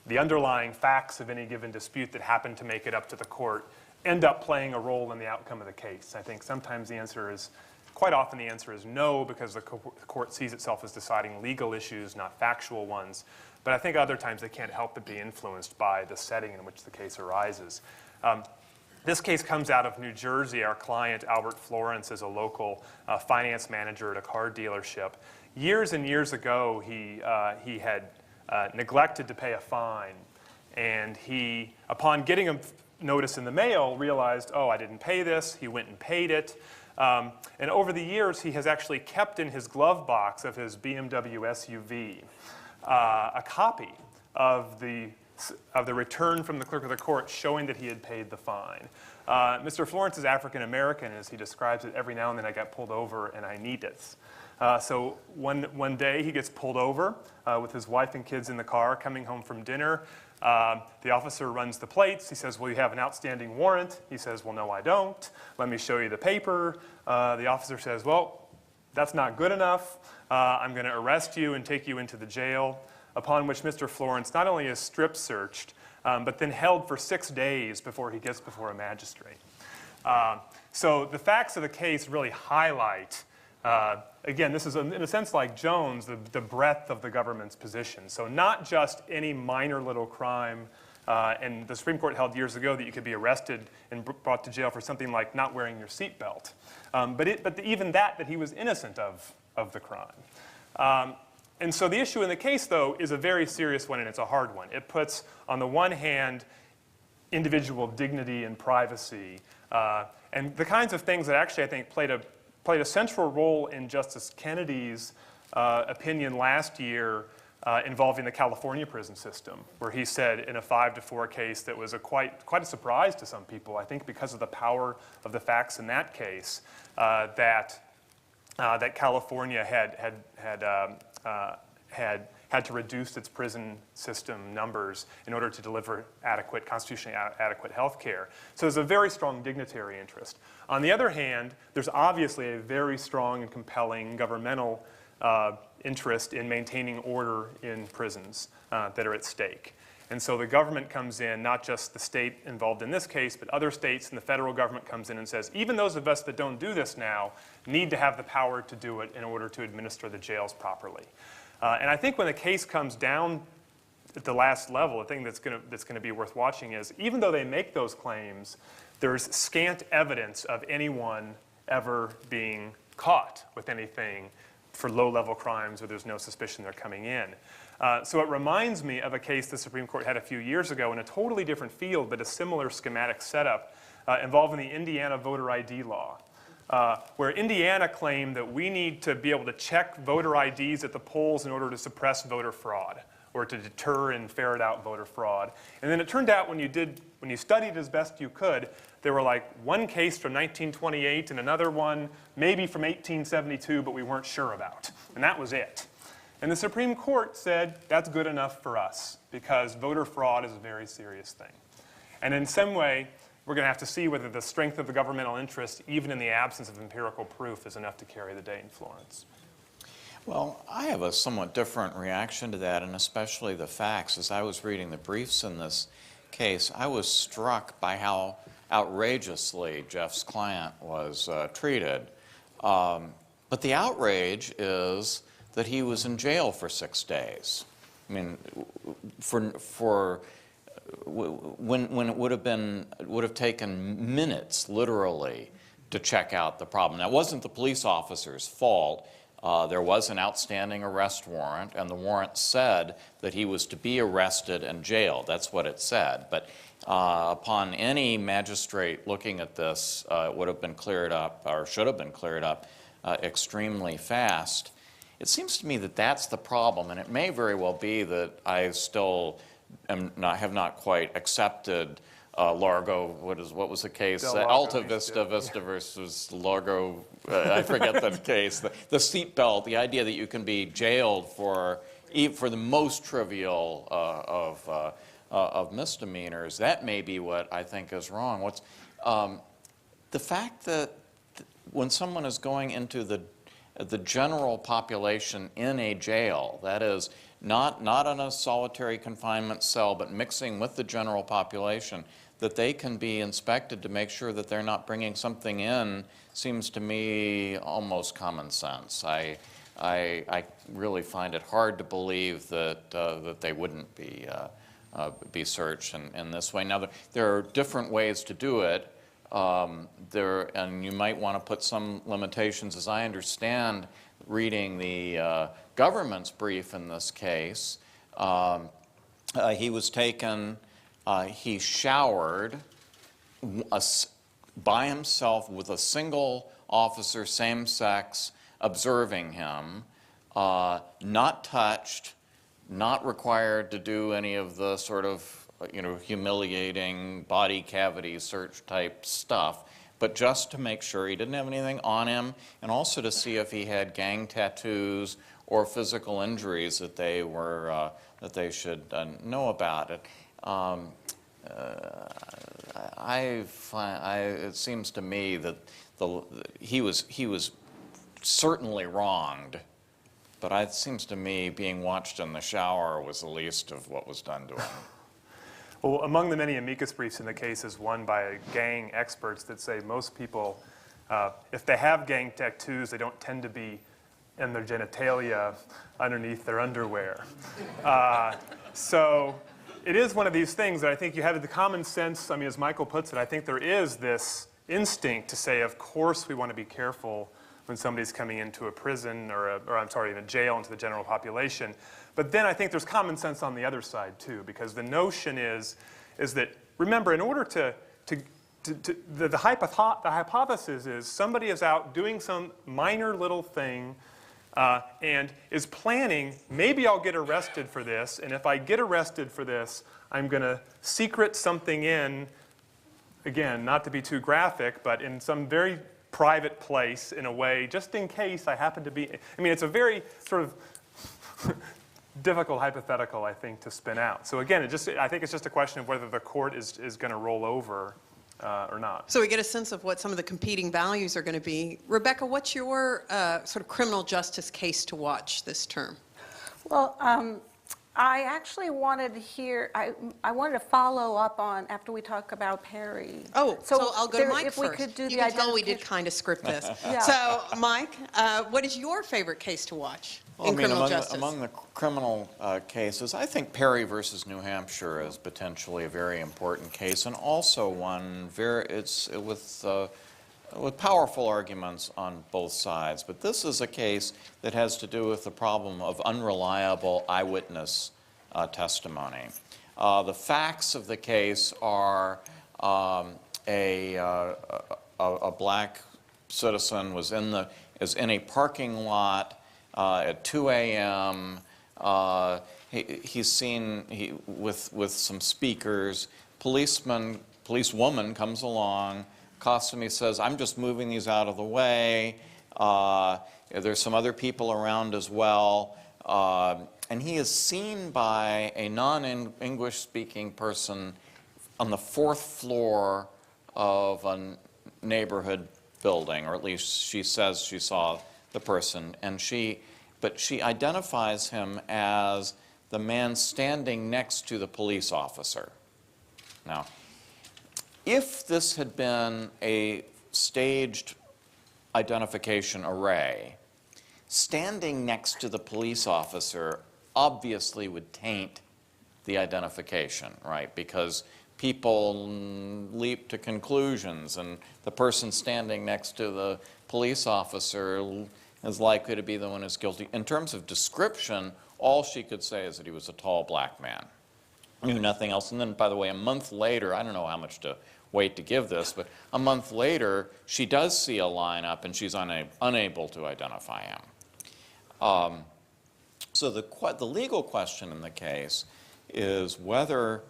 the underlying facts of any given dispute that happen to make it up to the court end up playing a role in the outcome of the case. I think sometimes the answer is, quite often the answer is no, because the court sees itself as deciding legal issues, not factual ones. But I think other times they can't help but be influenced by the setting in which the case arises. This case comes out of New Jersey. Our client, Albert Florence, is a local finance manager at a car dealership. Years and years ago, he had neglected to pay a fine. And he, upon getting a notice in the mail, realized, oh, I didn't pay this. He went and paid it. And over the years, he has actually kept in his glove box of his BMW SUV a copy of the return from the clerk of the court showing that he had paid the fine. Mr. Florence is African American, as he describes it. Every now and then I get pulled over and I need it. So one day he gets pulled over with his wife and kids in the car coming home from dinner. The officer runs the plates. He says, well, you have an outstanding warrant. He says, well, no, I don't. Let me show you the paper. The officer says, well, that's not good enough. I'm going to arrest you and take you into the jail. Upon which Mr. Florence not only is strip searched, but then held for 6 days before he gets before a magistrate. So the facts of the case really highlight, again, this is in a sense like Jones, the breadth of the government's position. So not just any minor little crime, and the Supreme Court held years ago that you could be arrested and brought to jail for something like not wearing your seatbelt. But even that he was innocent of the crime. And so the issue in the case, though, is a very serious one, and it's a hard one. It puts, on the one hand, individual dignity and privacy, and the kinds of things that actually, I think, played a central role in Justice Kennedy's opinion last year involving the California prison system, where he said in a 5-4 case that was quite a surprise to some people, I think because of the power of the facts in that case, that California had to reduce its prison system numbers in order to deliver constitutionally adequate health care. So there's a very strong dignitary interest. On the other hand, there's obviously a very strong and compelling governmental interest in maintaining order in prisons that are at stake. And so the government comes in, not just the state involved in this case, but other states, and the federal government comes in and says, even those of us that don't do this now need to have the power to do it in order to administer the jails properly. And I think when the case comes down at the last level, the thing that's going to be worth watching is, even though they make those claims, there's scant evidence of anyone ever being caught with anything for low-level crimes where there's no suspicion they're coming in. So it reminds me of a case the Supreme Court had a few years ago in a totally different field, but a similar schematic setup involving the Indiana voter ID law, where Indiana claimed that we need to be able to check voter IDs at the polls in order to suppress voter fraud, or to deter and ferret out voter fraud. And then it turned out when you studied as best you could, there were like one case from 1928 and another one maybe from 1872, but we weren't sure about. And that was it. And the Supreme Court said, that's good enough for us, because voter fraud is a very serious thing. And in some way, we're going to have to see whether the strength of the governmental interest, even in the absence of empirical proof, is enough to carry the day in Florence. Well, I have a somewhat different reaction to that, and especially the facts. As I was reading the briefs in this case, I was struck by how outrageously Jeff's client was treated. But the outrage is that he was in jail for 6 days. I mean, when it would have taken minutes, literally, to check out the problem. Now, it wasn't the police officer's fault. There was an outstanding arrest warrant, and the warrant said that he was to be arrested and jailed. That's what it said. But upon any magistrate looking at this, it would have been cleared up, or should have been cleared up, extremely fast. It seems to me that that's the problem, and it may very well be that I still have not quite accepted Largo. What was the case? Alta Vista versus Largo. I forget the case. The seatbelt. The idea that you can be jailed for the most trivial of misdemeanors. That may be what I think is wrong. What's the fact that when someone is going into the general population in a jail, that is, not in a solitary confinement cell, but mixing with the general population, that they can be inspected to make sure that they're not bringing something in, seems to me almost common sense. I really find it hard to believe that they wouldn't be searched in this way. Now, there are different ways to do it. And you might want to put some limitations. As I understand, reading the government's brief in this case, he was taken, he showered by himself with a single officer, same sex, observing him, not touched, not required to do any of the sort of humiliating body cavity search type stuff, but just to make sure he didn't have anything on him, and also to see if he had gang tattoos or physical injuries that they should know about. It seems to me that he was certainly wronged, but it seems to me being watched in the shower was the least of what was done to him. Well, among the many amicus briefs in the case is one by gang experts that say most people, if they have gang tattoos, they don't tend to be in their genitalia underneath their underwear. So it is one of these things that I think you have the common sense. I mean, as Michael puts it, I think there is this instinct to say, of course we want to be careful when somebody's coming into a prison or in a jail into the general population. But then I think there's common sense on the other side too, because the notion is that, remember, in order the hypothesis is somebody is out doing some minor little thing and is planning, maybe I'll get arrested for this, and if I get arrested for this, I'm going to secret something in, again, not to be too graphic, but in some very private place in a way, just in case I happen to be. I mean, it's a very sort of difficult hypothetical, I think, to spin out. So again, I think it's just a question of whether the court is going to roll over or not. So we get a sense of what some of the competing values are going to be. Rebecca, what's your sort of criminal justice case to watch this term? Well, I actually wanted to hear, I wanted to follow up on, after we talk about Perry. Oh, so I'll go to Mike if first. we could do you the can tell we did identification. kind of script this. Yeah. So, Mike, what is your favorite case to watch in criminal justice? Among the criminal cases, I think Perry versus New Hampshire is potentially a very important case, and also one with powerful arguments on both sides. But this is a case that has to do with the problem of unreliable eyewitness testimony. The facts of the case are a black citizen is in a parking lot at 2 a.m. He's seen with some speakers. Policewoman comes along. He says, "I'm just moving these out of the way." There's some other people around as well. And he is seen by a non-English speaking person on the 4th floor of a neighborhood building, or at least she says she saw the person. But she identifies him as the man standing next to the police officer. Now, if this had been a staged identification array, standing next to the police officer obviously would taint the identification, right? Because people leap to conclusions, and the person standing next to the police officer is likely to be the one who's guilty. In terms of description, all she could say is that he was a tall black man. Knew nothing else. And then, by the way, a month later, I don't know how much to wait to give this, but a month later, she does see a lineup, and she's unable to identify him. So the legal question in the case is whether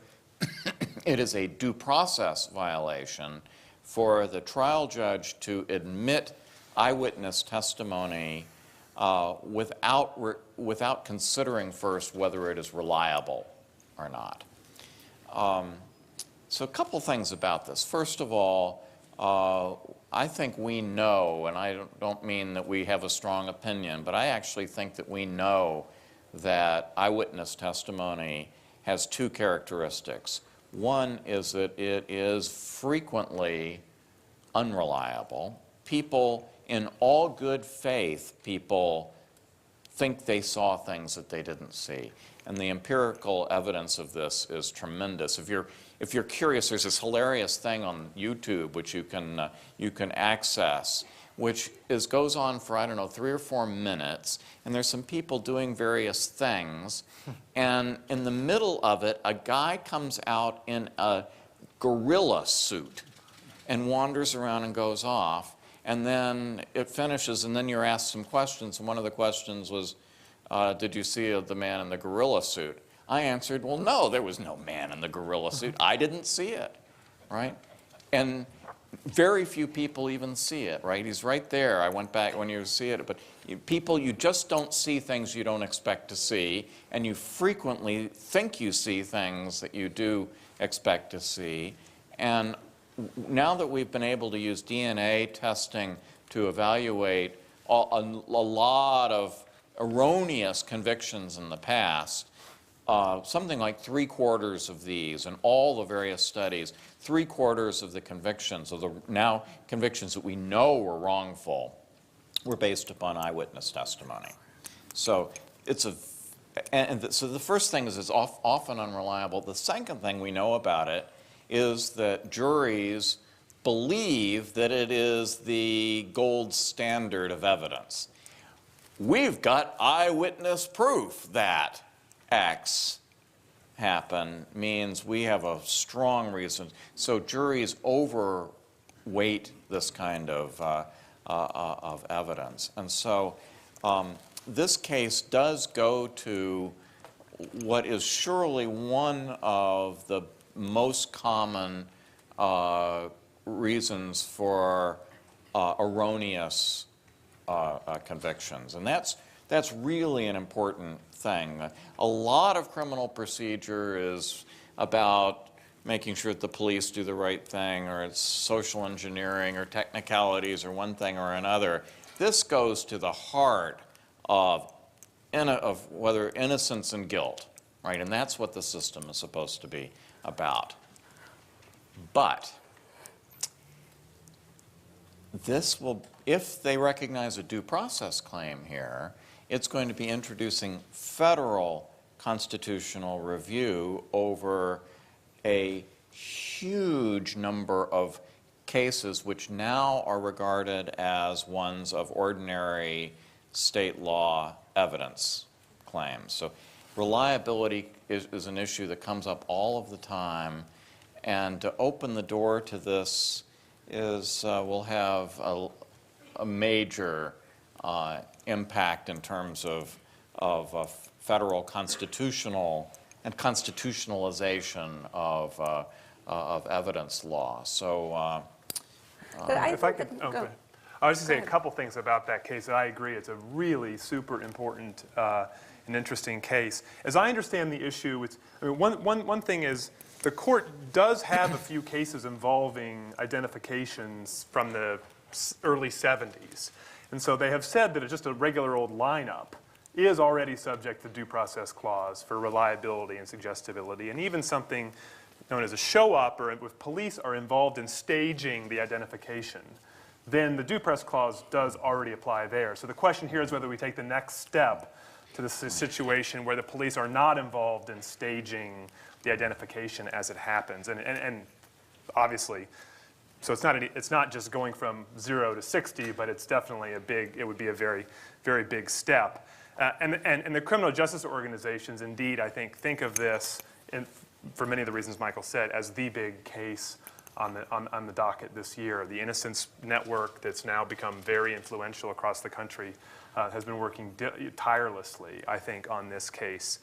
it is a due process violation for the trial judge to admit eyewitness testimony without considering first whether it is reliable or not. So a couple things about this. First of all, I think we know, and I don't mean that we have a strong opinion, but I actually think that we know that eyewitness testimony has two characteristics. One is that it is frequently unreliable. People, in all good faith, people think they saw things that they didn't see. And the empirical evidence of this is tremendous. If you're curious, there's this hilarious thing on YouTube which you can access, which goes on for, I don't know, 3 or 4 minutes, and there's some people doing various things, and in the middle of it, a guy comes out in a gorilla suit and wanders around and goes off, and then it finishes, and then you're asked some questions, and one of the questions was, did you see the man in the gorilla suit? I answered, well, no, there was no man in the gorilla suit. I didn't see it, right? And very few people even see it, right? He's right there. I went back when you see it. But you just don't see things you don't expect to see, and you frequently think you see things that you do expect to see. And now that we've been able to use DNA testing to evaluate a lot of erroneous convictions in the past, something like 3/4 of these, in all the various studies, 3/4 of the convictions, of the now convictions that we know were wrongful, were based upon eyewitness testimony. So so the first thing is it's often unreliable. The second thing we know about it is that juries believe that it is the gold standard of evidence. We've got eyewitness proof that X happened, means we have a strong reason. So juries overweight this kind of evidence. And so this case does go to what is surely one of the most common reasons for erroneous convictions. And that's really an important thing. A lot of criminal procedure is about making sure that the police do the right thing, or it's social engineering or technicalities or one thing or another. This goes to the heart of whether innocence and guilt, right? And that's what the system is supposed to be about. But this will, if they recognize a due process claim here, it's going to be introducing federal constitutional review over a huge number of cases which now are regarded as ones of ordinary state law evidence claims. So reliability is an issue that comes up all of the time, and to open the door to this will have a major impact in terms of federal constitutional and constitutionalization of evidence law. So, But I if I think could, that- oh, go. go ahead. I was just Go saying a ahead. couple things about that case that I agree. It's a really super important and interesting case. As I understand the issue, one thing is the court does have a few cases involving identifications from the early 70s. And so they have said that just a regular old lineup is already subject to due process clause for reliability and suggestibility. And even something known as a show-up, or if police are involved in staging the identification, then the due process clause does already apply there. So the question here is whether we take the next step to this situation where the police are not involved in staging the identification as it happens. And obviously, so it's not just going from 0 to 60, but it's definitely it would be a very, very big step. And the criminal justice organizations, indeed, I think of this, for many of the reasons Michael said, as the big case on the docket this year. The Innocence Network, that's now become very influential across the country, has been working tirelessly, I think, on this case.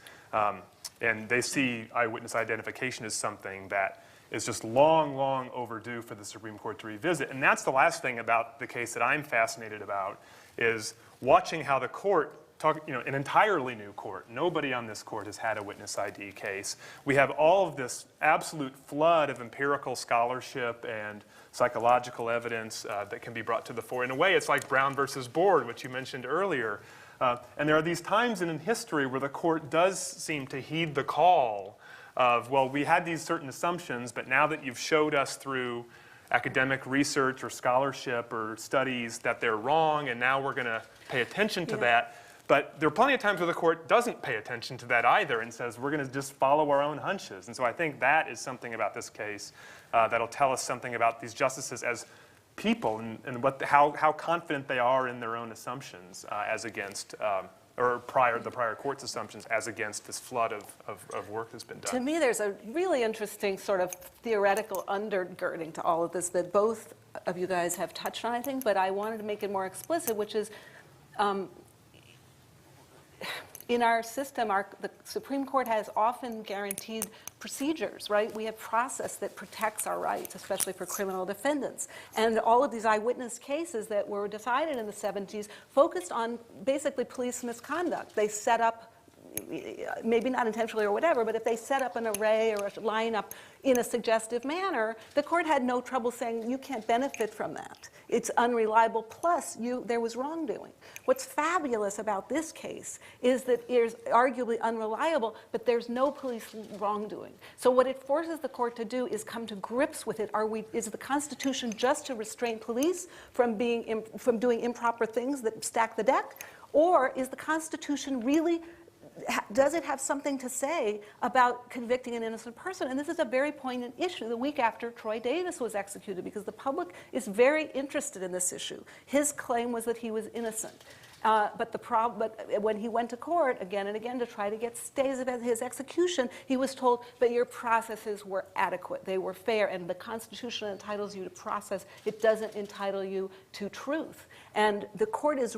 And they see eyewitness identification as something that is just long, long overdue for the Supreme Court to revisit. And that's the last thing about the case that I'm fascinated about, is watching how the court, an entirely new court. Nobody on this court has had a witness ID case. We have all of this absolute flood of empirical scholarship and psychological evidence that can be brought to the fore. In a way, it's like Brown versus Board, which you mentioned earlier. And there are these times in history where the court does seem to heed the call of, well, we had these certain assumptions, but now that you've showed us through academic research or scholarship or studies that they're wrong, and now we're going to pay attention to that. But there are plenty of times where the court doesn't pay attention to that either and says, we're going to just follow our own hunches. And so I think that is something about this case that'll tell us something about these justices as people and how confident they are in their own assumptions as against, the prior court's assumptions as against this flood of work that's been done. To me, there's a really interesting sort of theoretical undergirding to all of this that both of you guys have touched on, I think, but I wanted to make it more explicit, which is in our system, the Supreme Court has often guaranteed procedures, right? We have process that protects our rights, especially for criminal defendants. And all of these eyewitness cases that were decided in the 70s focused on basically police misconduct. They set up, maybe not intentionally or whatever, but if they set up an array or a lineup in a suggestive manner, the court had no trouble saying you can't benefit from that. It's unreliable, plus there was wrongdoing. What's fabulous about this case is that it is arguably unreliable, but there's no police wrongdoing. So what it forces the court to do is come to grips with it. Is the Constitution just to restrain police from doing improper things that stack the deck? Or is the Constitution really, does it have something to say about convicting an innocent person? And this is a very poignant issue the week after Troy Davis was executed, because the public is very interested in this issue. His claim was that he was innocent. But when he went to court again and again to try to get stays of his execution, he was told, but your processes were adequate. They were fair, and the Constitution entitles you to process. It doesn't entitle you to truth. And the court is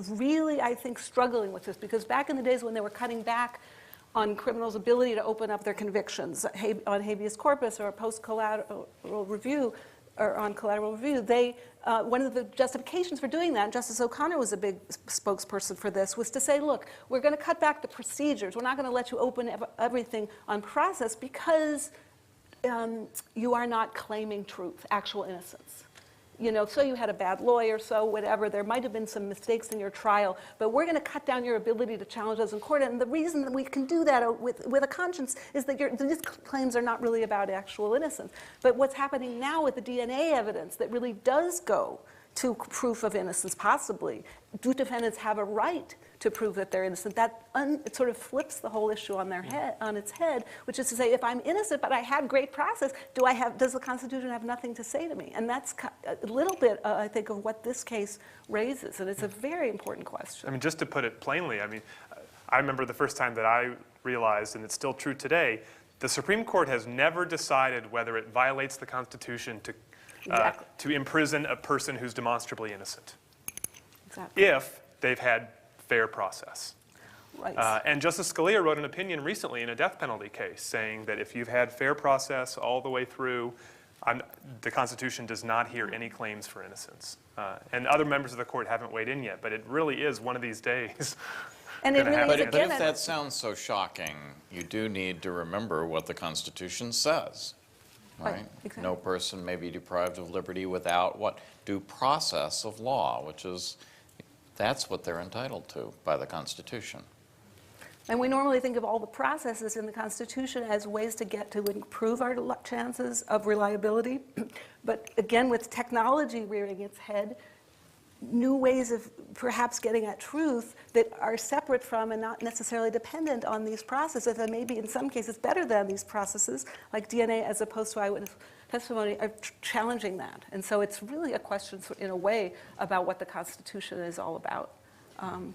really, I think, struggling with this, because back in the days when they were cutting back on criminals' ability to open up their convictions on habeas corpus or post-collateral review, or on collateral review, one of the justifications for doing that, and Justice O'Connor was a big spokesperson for this, was to say, look, we're going to cut back the procedures. We're not going to let you open everything on process because you are not claiming truth, actual innocence. So you had a bad lawyer, so whatever, there might have been some mistakes in your trial, but we're going to cut down your ability to challenge those in court. And the reason that we can do that with a conscience is that these claims are not really about actual innocence. But what's happening now with the DNA evidence that really does go to proof of innocence, possibly, do defendants have a right to prove that they're innocent? It sort of flips the whole issue on its head, which is to say, if I'm innocent but I had great process, does the Constitution have nothing to say to me? And that's a little bit, I think, of what this case raises, and it's a very important question. I mean, just to put it plainly, I remember the first time that I realized, and it's still true today, the Supreme Court has never decided whether it violates the Constitution to imprison a person who's demonstrably innocent. Exactly. If they've had fair process. Right. And Justice Scalia wrote an opinion recently in a death penalty case saying that if you've had fair process all the way through, the Constitution does not hear any claims for innocence. And other members of the court haven't weighed in yet, but it really is one of these days. And it really is, But if that sounds so shocking, you do need to remember what the Constitution says. Right? Exactly. No person may be deprived of liberty without what? Due process of law, which is, that's what they're entitled to by the Constitution. And we normally think of all the processes in the Constitution as ways to get to improve our chances of reliability. But again, with technology rearing its head, new ways of perhaps getting at truth that are separate from and not necessarily dependent on these processes, and maybe in some cases better than these processes, like DNA as opposed to eyewitness testimony, are challenging that. And so it's really a question, in a way, about what the Constitution is all about.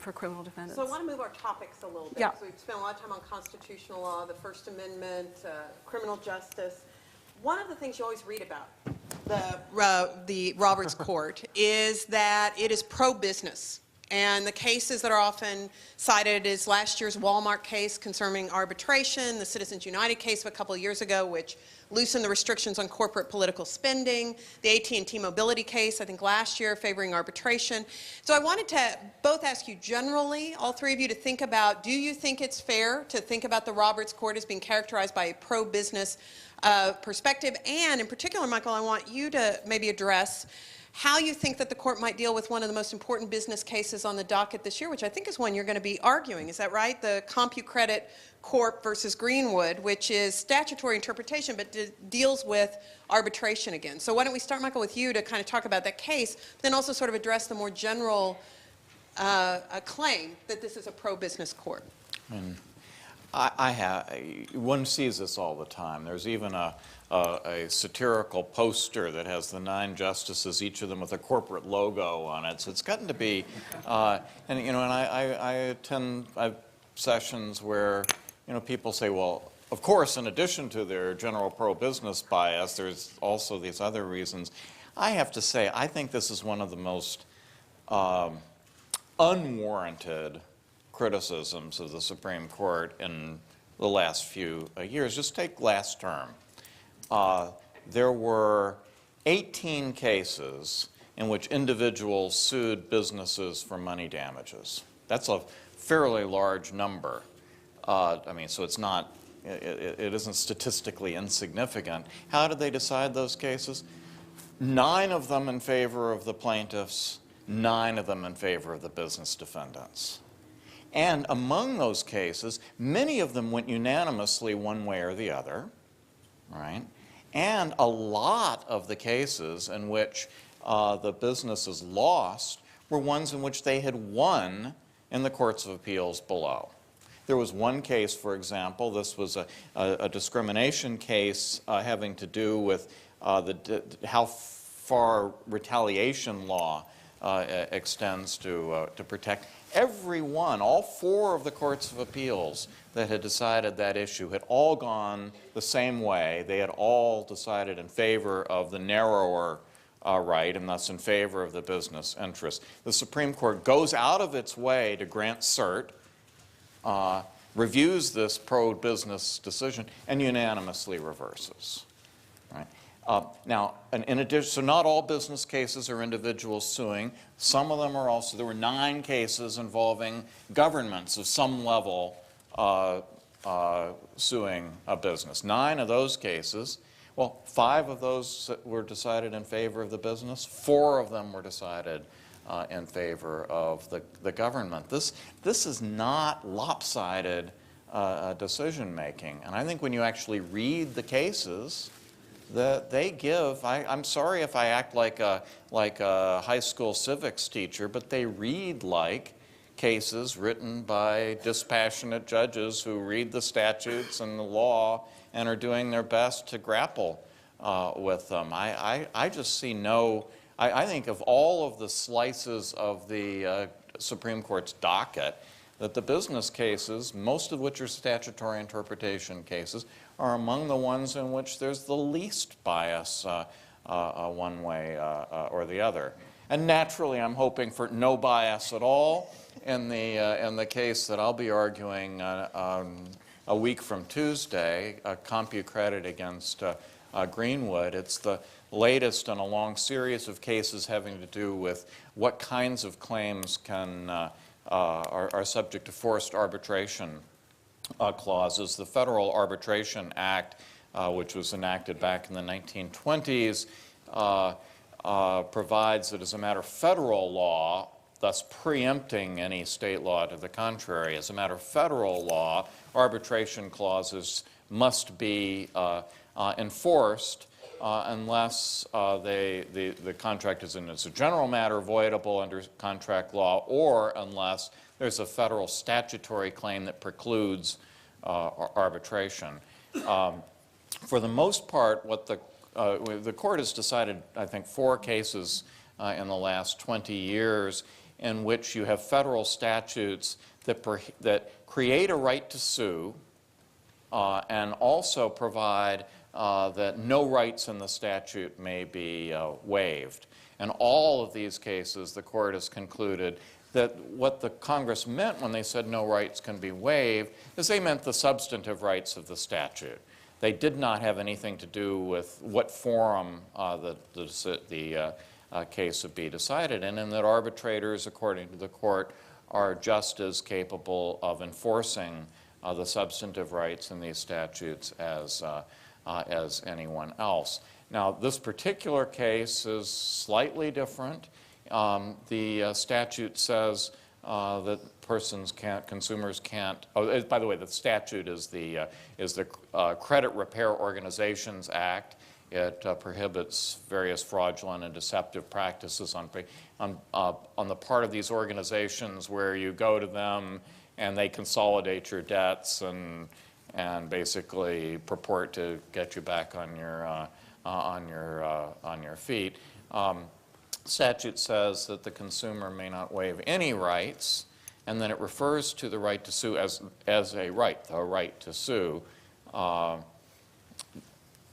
For criminal defendants. So I want to move our topics a little bit. Yeah. So we've spent a lot of time on constitutional law, the First Amendment, criminal justice. One of the things you always read about the Roberts Court is that it is pro-business. And the cases that are often cited is last year's Walmart case concerning arbitration, the Citizens United case of a couple of years ago, which loosened the restrictions on corporate political spending, the AT&T Mobility case, I think last year, favoring arbitration. So I wanted to both ask you generally, all three of you, to think about, do you think it's fair to think about the Roberts Court as being characterized by a pro-business perspective? And in particular, Michael, I want you to maybe address how you think that the court might deal with one of the most important business cases on the docket this year, which I think is one you're going to be arguing. Is that right? The CompuCredit Corp versus Greenwood, which is statutory interpretation, but deals with arbitration again. So why don't we start, Michael, with you to kind of talk about that case, but then also sort of address the more general claim that this is a pro-business court. One sees this all the time. There's even a satirical poster that has the 9 justices, each of them with a corporate logo on it. So it's gotten to be, and I attend sessions where people say, well, of course, in addition to their general pro-business bias, there's also these other reasons. I have to say, I think this is one of the most unwarranted criticisms of the Supreme Court in the last few years. Just take last term. There were 18 cases in which individuals sued businesses for money damages. That's a fairly large number. So it's not, it isn't statistically insignificant. How did they decide those cases? 9 of them in favor of the plaintiffs, 9 of them in favor of the business defendants. And among those cases, many of them went unanimously one way or the other, right? And a lot of the cases in which the businesses lost were ones in which they had won in the courts of appeals below. There was one case, for example, this was a discrimination case having to do with how far retaliation law extends to protect. Everyone, all 4 of the courts of appeals that had decided that issue had all gone the same way. They had all decided in favor of the narrower right, and thus in favor of the business interest. The Supreme Court goes out of its way to grant cert, reviews this pro-business decision, and unanimously reverses. Right? Now, in addition, so not all business cases are individuals suing. Some of them are also, there were 9 cases involving governments of some level suing a business. 9 of those cases, well, 5 of those were decided in favor of the business. 4 of them were decided in favor of the government. This is not lopsided decision making. And I think when you actually read the cases, that they give, I'm sorry if I act like a high school civics teacher, but they read like cases written by dispassionate judges who read the statutes and the law and are doing their best to grapple with them. I just see no, I think of all of the slices of the Supreme Court's docket, that the business cases, most of which are statutory interpretation cases, are among the ones in which there's the least bias one way or the other. And naturally, I'm hoping for no bias at all in the case that I'll be arguing a week from Tuesday, CompuCredit against Greenwood. It's the latest in a long series of cases having to do with what kinds of claims are subject to forced arbitration clauses. The Federal Arbitration Act, which was enacted back in the 1920s, provides that as a matter of federal law, thus preempting any state law to the contrary. As a matter of federal law, arbitration clauses must be enforced unless the contract is, as a general matter, voidable under contract law, or unless there's a federal statutory claim that precludes arbitration. For the most part, what the court has decided, I think, 4 cases in the last 20 years in which you have federal statutes that create a right to sue and also provide that no rights in the statute may be waived. In all of these cases, the court has concluded that what the Congress meant when they said no rights can be waived is they meant the substantive rights of the statute. They did not have anything to do with what forum the case would be decided in, and that arbitrators, according to the court, are just as capable of enforcing the substantive rights in these statutes as anyone else. Now, this particular case is slightly different. The statute says that consumers can't. Oh, by the way, the statute is the Credit Repair Organizations Act. It prohibits various fraudulent and deceptive practices on the part of these organizations where you go to them and they consolidate your debts and basically purport to get you back on your feet. Statute says that the consumer may not waive any rights, and then it refers to the right to sue as a right, the right to sue.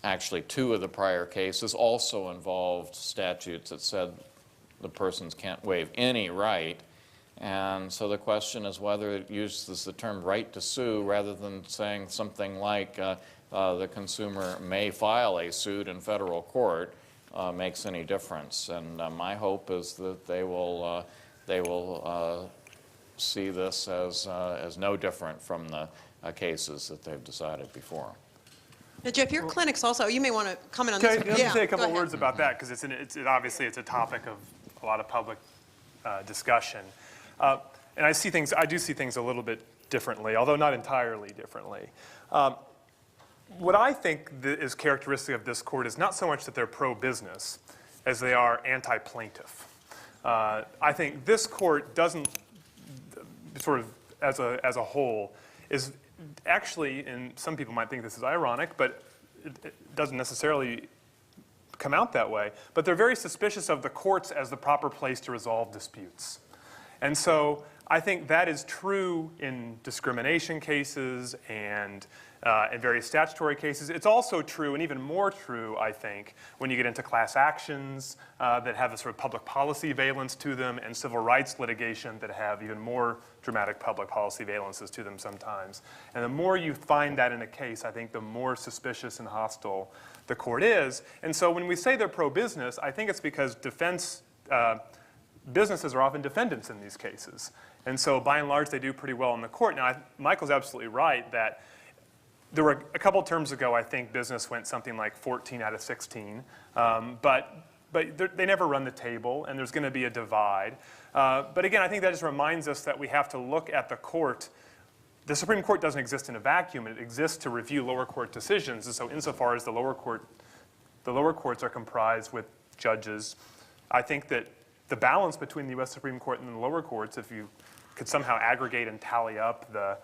Actually, 2 of the prior cases also involved statutes that said the persons can't waive any right. And so the question is whether it uses the term right to sue rather than saying something like the consumer may file a suit in federal court makes any difference. And my hope is that they will see this as no different from the cases that they've decided before. Now, Jeff, your clinics also, you may want to comment on this. Let me say a couple go ahead. words about that, because obviously it's a topic of a lot of public discussion. And I do see things a little bit differently, although not entirely differently. What I think is characteristic of this court is not so much that they're pro-business as they are anti-plaintiff. I think this court doesn't, sort of as a whole, is actually, and some people might think this is ironic, but it doesn't necessarily come out that way, but they're very suspicious of the courts as the proper place to resolve disputes. And so I think that is true in discrimination cases and in various statutory cases. It's also true, and even more true, I think, when you get into class actions that have a sort of public policy valence to them, and civil rights litigation that have even more dramatic public policy valences to them sometimes. And the more you find that in a case, I think the more suspicious and hostile the court is. And so when we say they're pro-business, I think it's because businesses are often defendants in these cases. And so by and large, they do pretty well in the court. Now, Michael's absolutely right that there were a couple terms ago, I think business went something like 14 out of 16. But they never run the table, and there's going to be a divide. But again, I think that just reminds us that we have to look at the court. The Supreme Court doesn't exist in a vacuum. It exists to review lower court decisions. And so insofar as the lower courts are comprised with judges, I think that the balance between the U.S. Supreme Court and the lower courts, if you could somehow aggregate and tally up the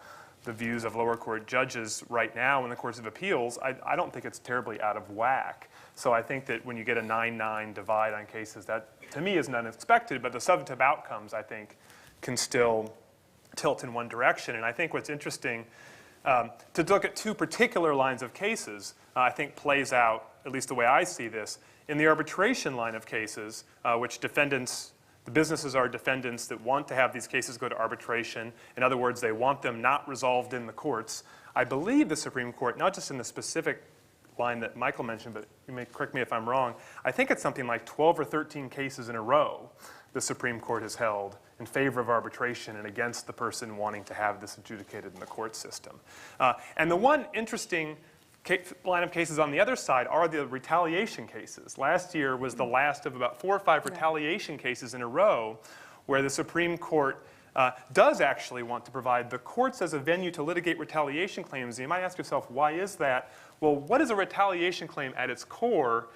views of lower court judges right now in the courts of appeals, I don't think it's terribly out of whack. So I think that when you get a 9-9 divide on cases, that to me isn't unexpected, but the substantive outcomes, I think, can still tilt in one direction. And I think what's interesting to look at 2 particular lines of cases, I think plays out, at least the way I see this, in the arbitration line of cases, which the businesses are defendants that want to have these cases go to arbitration. In other words, they want them not resolved in the courts. I believe the Supreme Court, not just in the specific line that Michael mentioned, but you may correct me if I'm wrong, I think it's something like 12 or 13 cases in a row the Supreme Court has held in favor of arbitration and against the person wanting to have this adjudicated in the court system. And the one interesting line of cases on the other side are the retaliation cases. Last year was the last of about 4 or 5 retaliation cases in a row where the Supreme Court does actually want to provide the courts as a venue to litigate retaliation claims. And you might ask yourself, why is that? Well, what is a retaliation claim at its core?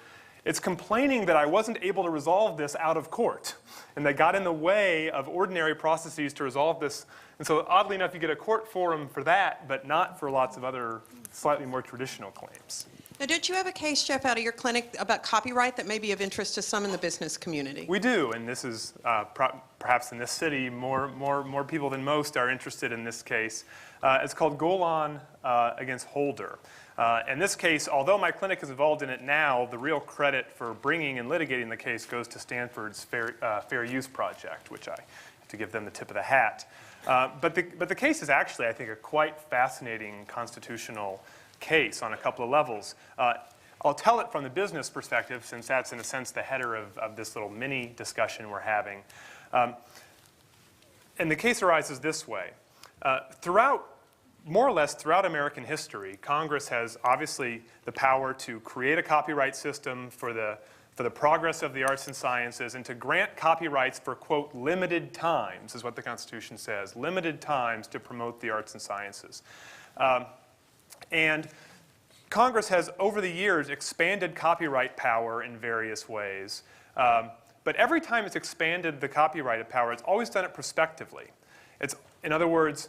It's complaining that I wasn't able to resolve this out of court, and that got in the way of ordinary processes to resolve this. And so oddly enough, you get a court forum for that, but not for lots of other slightly more traditional claims. Now, don't you have a case, Jeff, out of your clinic about copyright that may be of interest to some in the business community? We do, and this is perhaps in this city, more people than most are interested in this case. It's called Golan against Holder. In this case, although my clinic is involved in it now, the real credit for bringing and litigating the case goes to Stanford's Fair Use Project, which I have to give them the tip of the hat. But the case is actually, I think, a quite fascinating constitutional case on a couple of levels. I'll tell it from the business perspective, since that's, in a sense, the header of this little mini discussion we're having. And the case arises this way. More or less throughout American history, Congress has obviously the power to create a copyright system for the progress of the arts and sciences, and to grant copyrights for, quote, limited times, is what the Constitution says, limited times to promote the arts and sciences. And Congress has, over the years, expanded copyright power in various ways. But every time it's expanded the copyright power, it's always done it prospectively. In other words,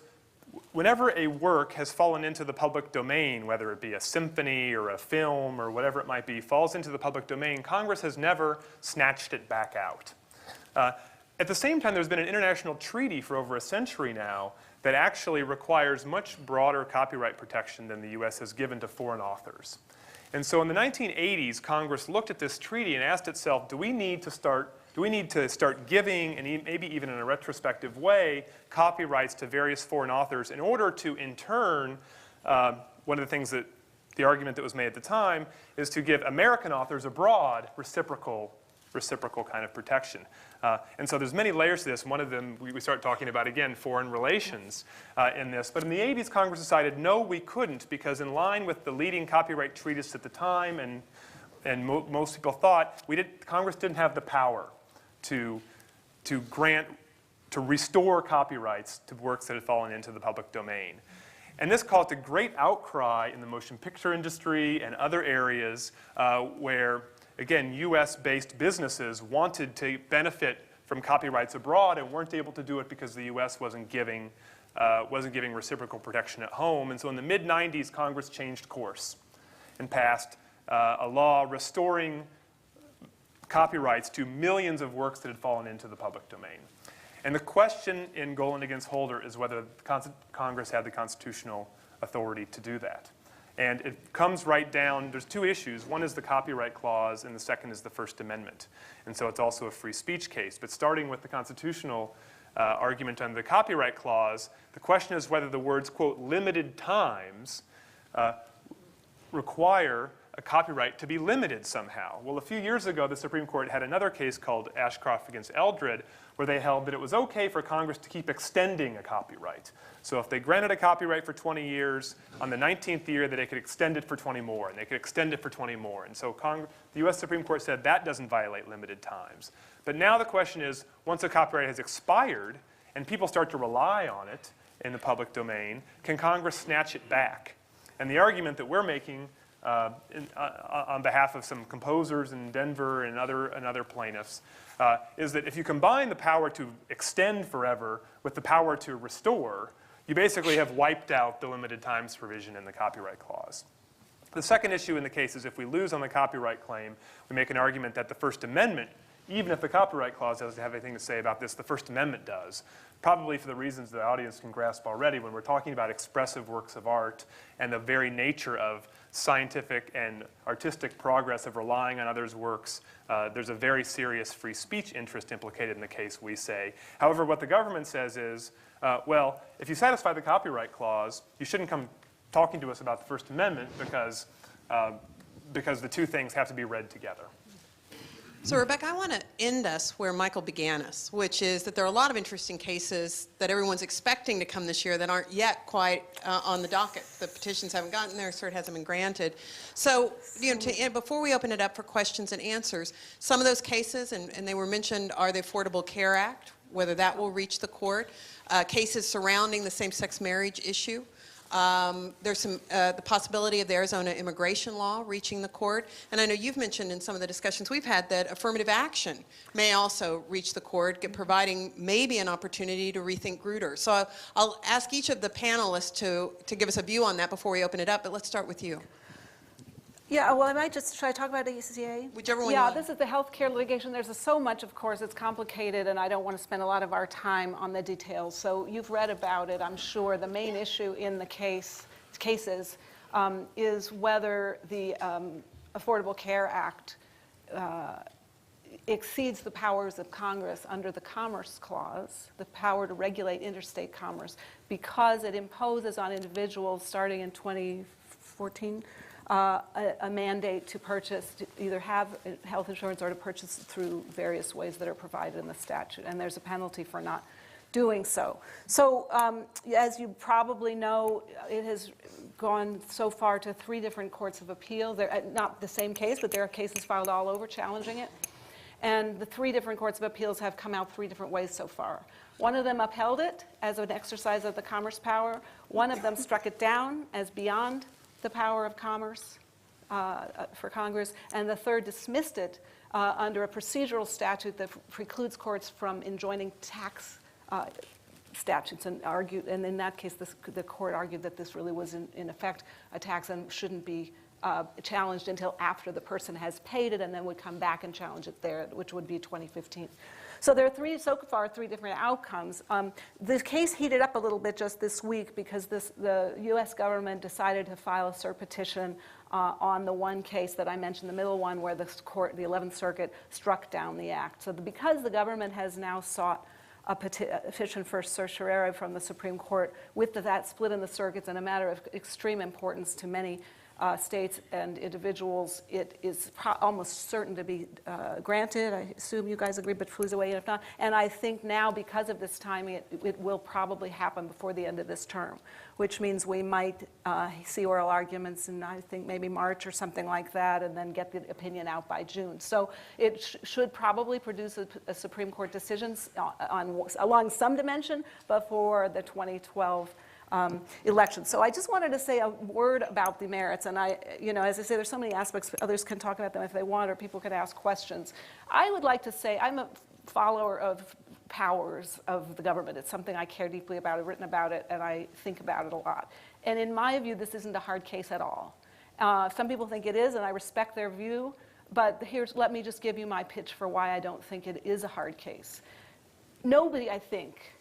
whenever a work has fallen into the public domain, whether it be a symphony or a film or whatever it might be, falls into the public domain, Congress has never snatched it back out. At the same time, there's been an international treaty for over a century now that actually requires much broader copyright protection than the US has given to foreign authors. And so in the 1980s, Congress looked at this treaty and asked itself, do we need to start giving, and maybe even in a retrospective way, copyrights to various foreign authors in order to, in turn, one of the things that the argument that was made at the time is to give American authors abroad reciprocal kind of protection. And so there's many layers to this. One of them, we start talking about, again, foreign relations in this. But in the 80s, Congress decided, no, we couldn't, because in line with the leading copyright treatise at the time, and most people thought, Congress didn't have the power to restore copyrights to works that had fallen into the public domain. And this caused a great outcry in the motion picture industry and other areas where, again, US-based businesses wanted to benefit from copyrights abroad and weren't able to do it because the US wasn't giving reciprocal protection at home. And so in the mid-90s, Congress changed course and passed a law restoring copyrights to millions of works that had fallen into the public domain. And the question in Golan against Holder is whether Congress had the constitutional authority to do that. And it comes right down, there's two issues. One is the Copyright Clause, and the second is the First Amendment. And so it's also a free speech case. But starting with the constitutional argument under the Copyright Clause, the question is whether the words, quote, limited times require a copyright to be limited somehow. Well, a few years ago, the Supreme Court had another case called Ashcroft against Eldred, where they held that it was okay for Congress to keep extending a copyright. So if they granted a copyright for 20 years, on the 19th year, that they could extend it for 20 more, and they could extend it for 20 more. And so the US Supreme Court said that doesn't violate limited times. But now the question is, once a copyright has expired, and people start to rely on it in the public domain, can Congress snatch it back? And the argument that we're making on behalf of some composers in Denver and other plaintiffs, is that if you combine the power to extend forever with the power to restore, you basically have wiped out the limited times provision in the Copyright Clause. The second issue in the case is if we lose on the copyright claim, we make an argument that the First Amendment, even if the Copyright Clause doesn't have anything to say about this, the First Amendment does. Probably for the reasons the audience can grasp already when we're talking about expressive works of art and the very nature of scientific and artistic progress of relying on others' works, there's a very serious free speech interest implicated in the case, we say. However, what the government says is, well, if you satisfy the Copyright Clause, you shouldn't come talking to us about the First Amendment because the two things have to be read together. So, Rebecca, I want to end us where Michael began us, which is that there are a lot of interesting cases that everyone's expecting to come this year that aren't yet quite on the docket. The petitions haven't gotten there, cert hasn't been granted. So, before we open it up for questions and answers, some of those cases, and they were mentioned, are the Affordable Care Act, whether that will reach the court. Cases surrounding the same-sex marriage issue. There's the possibility of the Arizona immigration law reaching the court. And I know you've mentioned in some of the discussions we've had that affirmative action may also reach the court, providing maybe an opportunity to rethink Grutter. So I'll ask each of the panelists to give us a view on that before we open it up, but let's start with you. Yeah, well, should I talk about ACA? Whichever one you Yeah, want. this is the healthcare litigation. There's so much, of course, it's complicated, and I don't want to spend a lot of our time on the details. So you've read about it, I'm sure. The main issue in the cases is whether the Affordable Care Act exceeds the powers of Congress under the Commerce Clause, the power to regulate interstate commerce, because it imposes on individuals starting in 2014 a mandate to purchase, to either have health insurance or to purchase through various ways that are provided in the statute. And there's a penalty for not doing so. So as you probably know, it has gone so far to 3 different courts of appeal. They're not the same case, but there are cases filed all over challenging it. And the 3 different courts of appeals have come out 3 different ways so far. One of them upheld it as an exercise of the commerce power. One of them struck it down as beyond the power of commerce for Congress, and the third dismissed it under a procedural statute that precludes courts from enjoining tax statutes, and in that case, the court argued that this really was in effect a tax and shouldn't be challenged until after the person has paid it, and then would come back and challenge it there, which would be 2015. So there are so far 3 different outcomes. The case heated up a little bit just this week because the U.S. government decided to file a cert petition on the one case that I mentioned, the middle one, where the 11th Circuit struck down the act. So because the government has now sought a petition for certiorari from the Supreme Court, with that split in the circuits and a matter of extreme importance to many states and individuals, it is almost certain to be granted. I assume you guys agree, but please weigh in if not. And I think now, because of this timing, it will probably happen before the end of this term, which means we might see oral arguments in, I think, maybe March or something like that, and then get the opinion out by June. So it should probably produce a Supreme Court decision along some dimension before the 2012 election. So I just wanted to say a word about the merits, and as I say, there's so many aspects. Others can talk about them if they want, or people can ask questions. I would like to say I'm a follower of powers of the government. It's something I care deeply about. I've written about it, and I think about it a lot. And in my view, this isn't a hard case at all. Some people think it is, and I respect their view. But let me just give you my pitch for why I don't think it is a hard case. Nobody, I think,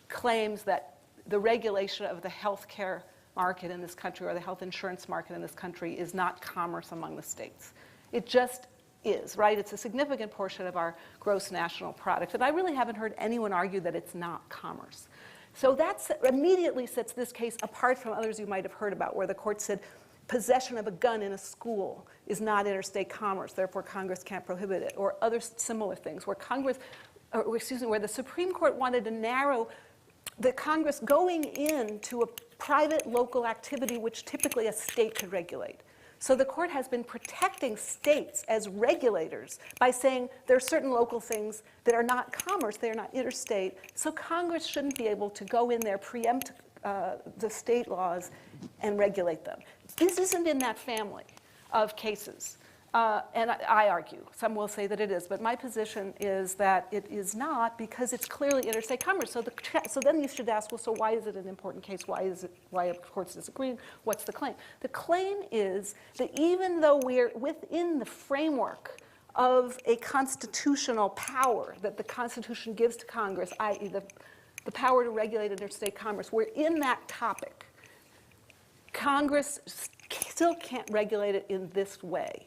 claims that the regulation of the healthcare market in this country or the health insurance market in this country is not commerce among the states. It just is, right? It's a significant portion of our gross national product. And I really haven't heard anyone argue that it's not commerce. So that immediately sets this case apart from others you might have heard about, where the court said possession of a gun in a school is not interstate commerce, therefore Congress can't prohibit it, or other similar things, where where the Supreme Court wanted to narrow the Congress going into a private local activity which typically a state could regulate. So the court has been protecting states as regulators by saying there are certain local things that are not commerce, they are not interstate, so Congress shouldn't be able to go in there, preempt the state laws, and regulate them. This isn't in that family of cases. And I argue, some will say that it is, but my position is that it is not, because it's clearly interstate commerce. So then you should ask, well, so why is it an important case? Why are courts disagreeing? What's the claim? The claim is that even though we're within the framework of a constitutional power that the Constitution gives to Congress, i.e. the power to regulate interstate commerce, we're in that topic. Congress still can't regulate it in this way.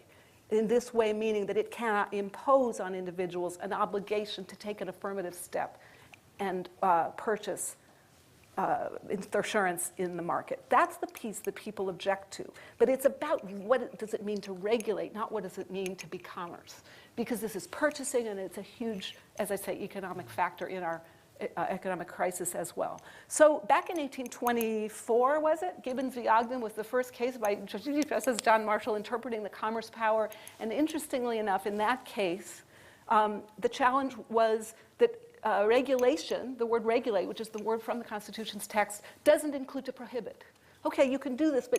In this way, meaning that it cannot impose on individuals an obligation to take an affirmative step and purchase insurance in the market. That's the piece that people object to. But it's about what does it mean to regulate, not what does it mean to be commerce. Because this is purchasing, and it's a huge, as I say, economic factor in our economic crisis as well. So back in 1824, was it? Gibbons v. Ogden was the first case by Chief Justice John Marshall interpreting the commerce power. And interestingly enough, in that case, the challenge was that regulation, the word regulate, which is the word from the Constitution's text, doesn't include to prohibit. Okay, you can do this,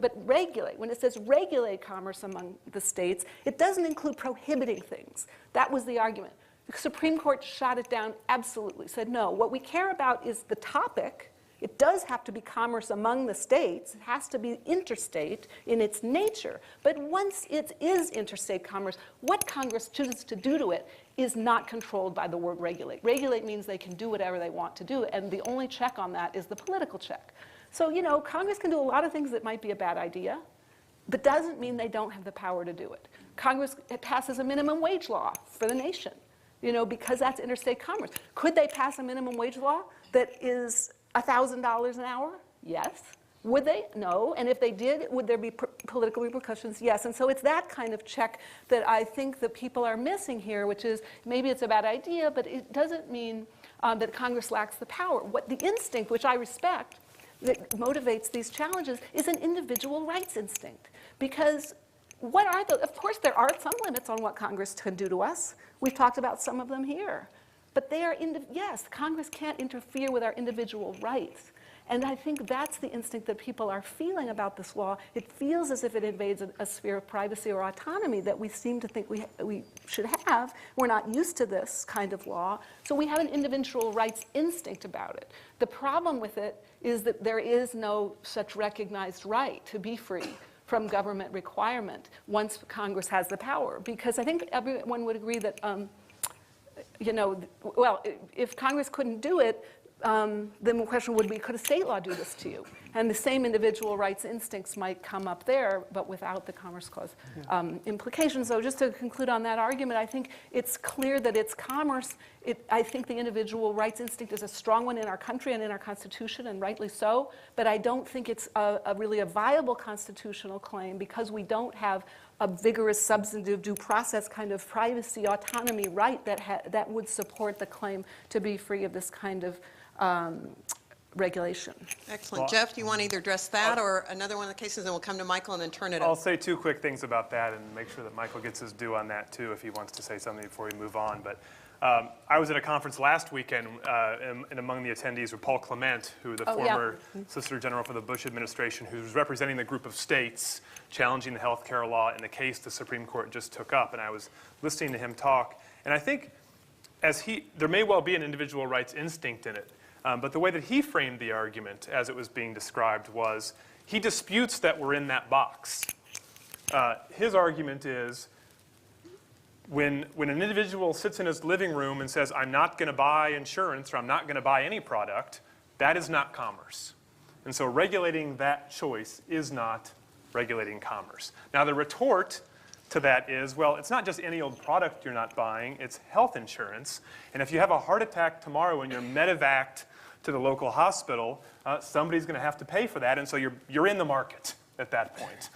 but regulate. When it says regulate commerce among the states, it doesn't include prohibiting things. That was the argument. The Supreme Court shot it down absolutely, said no. What we care about is the topic. It does have to be commerce among the states. It has to be interstate in its nature. But once it is interstate commerce, what Congress chooses to do to it is not controlled by the word regulate. Regulate means they can do whatever they want to do, and the only check on that is the political check. So, you know, Congress can do a lot of things that might be a bad idea, but doesn't mean they don't have the power to do it. Congress passes a minimum wage law for the nation, you know, because that's interstate commerce. Could they pass a minimum wage law that is $1,000 an hour? Yes. Would they? No. And if they did, would there be political repercussions? Yes. And so it's that kind of check that I think that people are missing here, which is maybe it's a bad idea, but it doesn't mean that Congress lacks the power. What the instinct, which I respect, that motivates these challenges is an individual rights instinct. Because what are the, of course there are some limits on what Congress can do to us. We've talked about some of them here. But they are, yes, Congress can't interfere with our individual rights. And I think that's the instinct that people are feeling about this law. It feels as if it invades a sphere of privacy or autonomy that we seem to think we should have. We're not used to this kind of law. So we have an individual rights instinct about it. The problem with it is that there is no such recognized right to be free from government requirement once Congress has the power. Because I think everyone would agree that you know, well, if Congress couldn't do it, then the question would be, could a state law do this to you? And the same individual rights instincts might come up there, but without the Commerce Clause implications. So just to conclude on that argument, I think it's clear that it's commerce. I think the individual rights instinct is a strong one in our country and in our Constitution, and rightly so. But I don't think it's really a viable constitutional claim because we don't have a vigorous substantive due process kind of privacy autonomy right that would support the claim to be free of this kind of regulation. Excellent. Well, Jeff, do you want to either address that or another one of the cases, and we'll come to Michael and then turn it I'll up? say two quick things about that and make sure that Michael gets his due on that too if he wants to say something before we move on. But I was at a conference last weekend, and among the attendees were Paul Clement, who the former Solicitor General for the Bush administration, who's representing the group of states challenging the health care law in the case the Supreme Court just took up. And I was listening to him talk. And I think there may well be an individual rights instinct in it. But the way that he framed the argument as it was being described was he disputes that we're in that box. His argument is when an individual sits in his living room and says, I'm not going to buy insurance or I'm not going to buy any product, that is not commerce. And so regulating that choice is not regulating commerce. Now the retort to that is, well, it's not just any old product you're not buying, it's health insurance. And if you have a heart attack tomorrow and you're medevaced to the local hospital, somebody's going to have to pay for that, and so you're in the market at that point.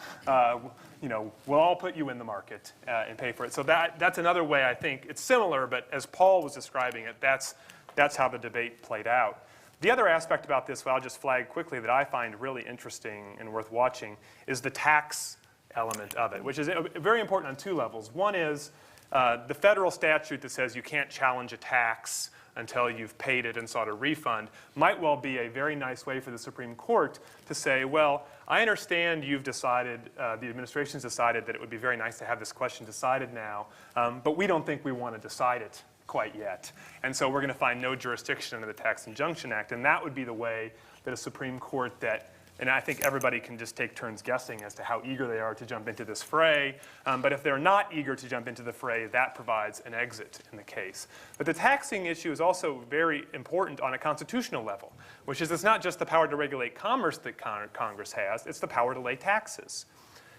You know, we'll all put you in the market and pay for it. So that's another way I think it's similar, but as Paul was describing it, that's how the debate played out. The other aspect about this, I'll just flag quickly, that I find really interesting and worth watching is the tax element of it, which is very important on two levels. One is the federal statute that says you can't challenge a tax until you've paid it and sought a refund might well be a very nice way for the Supreme Court to say, well, I understand you've decided, the administration's decided that it would be very nice to have this question decided now, but we don't think we want to decide it quite yet. And so we're going to find no jurisdiction under the Tax Injunction Act. And that would be the way that a Supreme Court that, and I think everybody can just take turns guessing as to how eager they are to jump into this fray. But if they're not eager to jump into the fray, that provides an exit in the case. But the taxing issue is also very important on a constitutional level, which is it's not just the power to regulate commerce that Congress has, it's the power to lay taxes.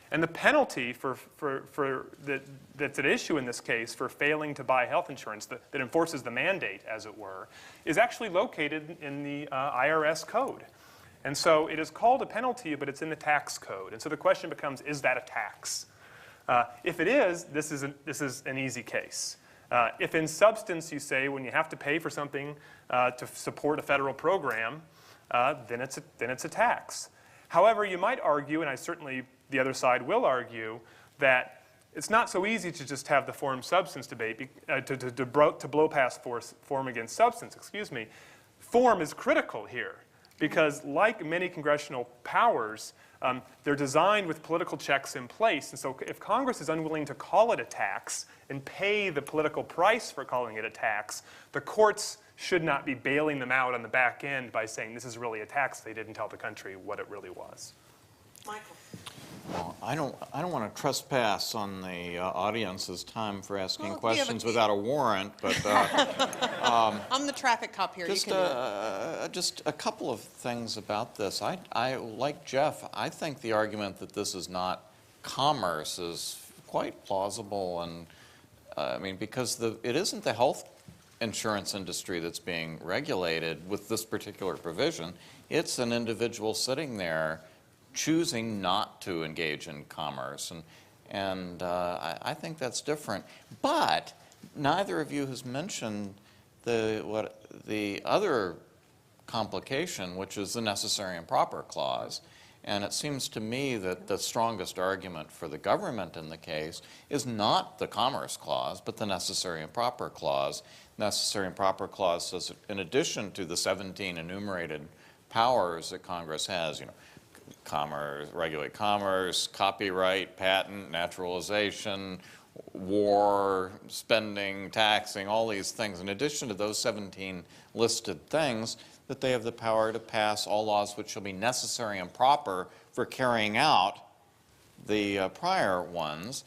And the penalty that's at issue in this case for failing to buy health insurance that enforces the mandate, as it were, is actually located in the IRS code. And so it is called a penalty, but it's in the tax code. And so the question becomes, is that a tax? If it is, this is an easy case. If in substance you say when you have to pay for something to support a federal program, then it's a tax. However, you might argue, and I certainly the other side will argue, that it's not so easy to just have the form-substance debate, to blow past form against substance, excuse me. Form is critical here because like many congressional powers, they're designed with political checks in place. And so if Congress is unwilling to call it a tax and pay the political price for calling it a tax, the courts should not be bailing them out on the back end by saying this is really a tax. They didn't tell the country what it really was. Michael. Well, I don't want to trespass on the audience's time for asking Well, questions without a warrant, but I'm the traffic cop here. just You can just a couple of things about this. I like Jeff. I think the argument that this is not commerce is quite plausible, and I mean because it isn't the health insurance industry that's being regulated with this particular provision. It's an individual sitting there choosing not to engage in commerce, and I think that's different. But neither of you has mentioned the other complication, which is the necessary and proper clause. And it seems to me that the strongest argument for the government in the case is not the Commerce Clause, but the necessary and proper clause. Necessary and proper clause says, in addition to the 17 enumerated powers that Congress has, commerce, regulate commerce, copyright, patent, naturalization, war, spending, taxing, all these things. In addition to those 17 listed things, that they have the power to pass all laws which shall be necessary and proper for carrying out the prior ones.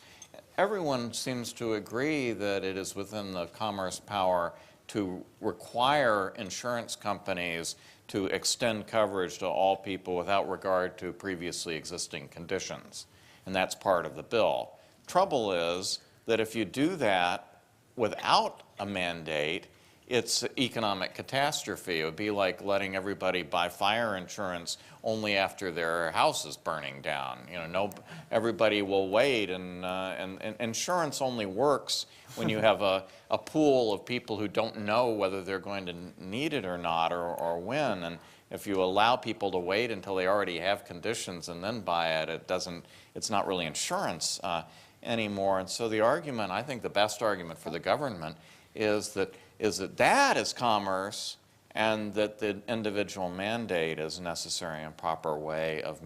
Everyone seems to agree that it is within the commerce power to require insurance companies to extend coverage to all people without regard to previously existing conditions. And that's part of the bill. Trouble is that if you do that without a mandate, it's economic catastrophe. It would be like letting everybody buy fire insurance only after their house is burning down. Everybody will wait, and insurance only works when you have a pool of people who don't know whether they're going to need it or not, or when. And if you allow people to wait until they already have conditions and then buy it, it's not really insurance anymore. And so the argument, I think the best argument for the government is that that is commerce, and that the individual mandate is a necessary and proper way of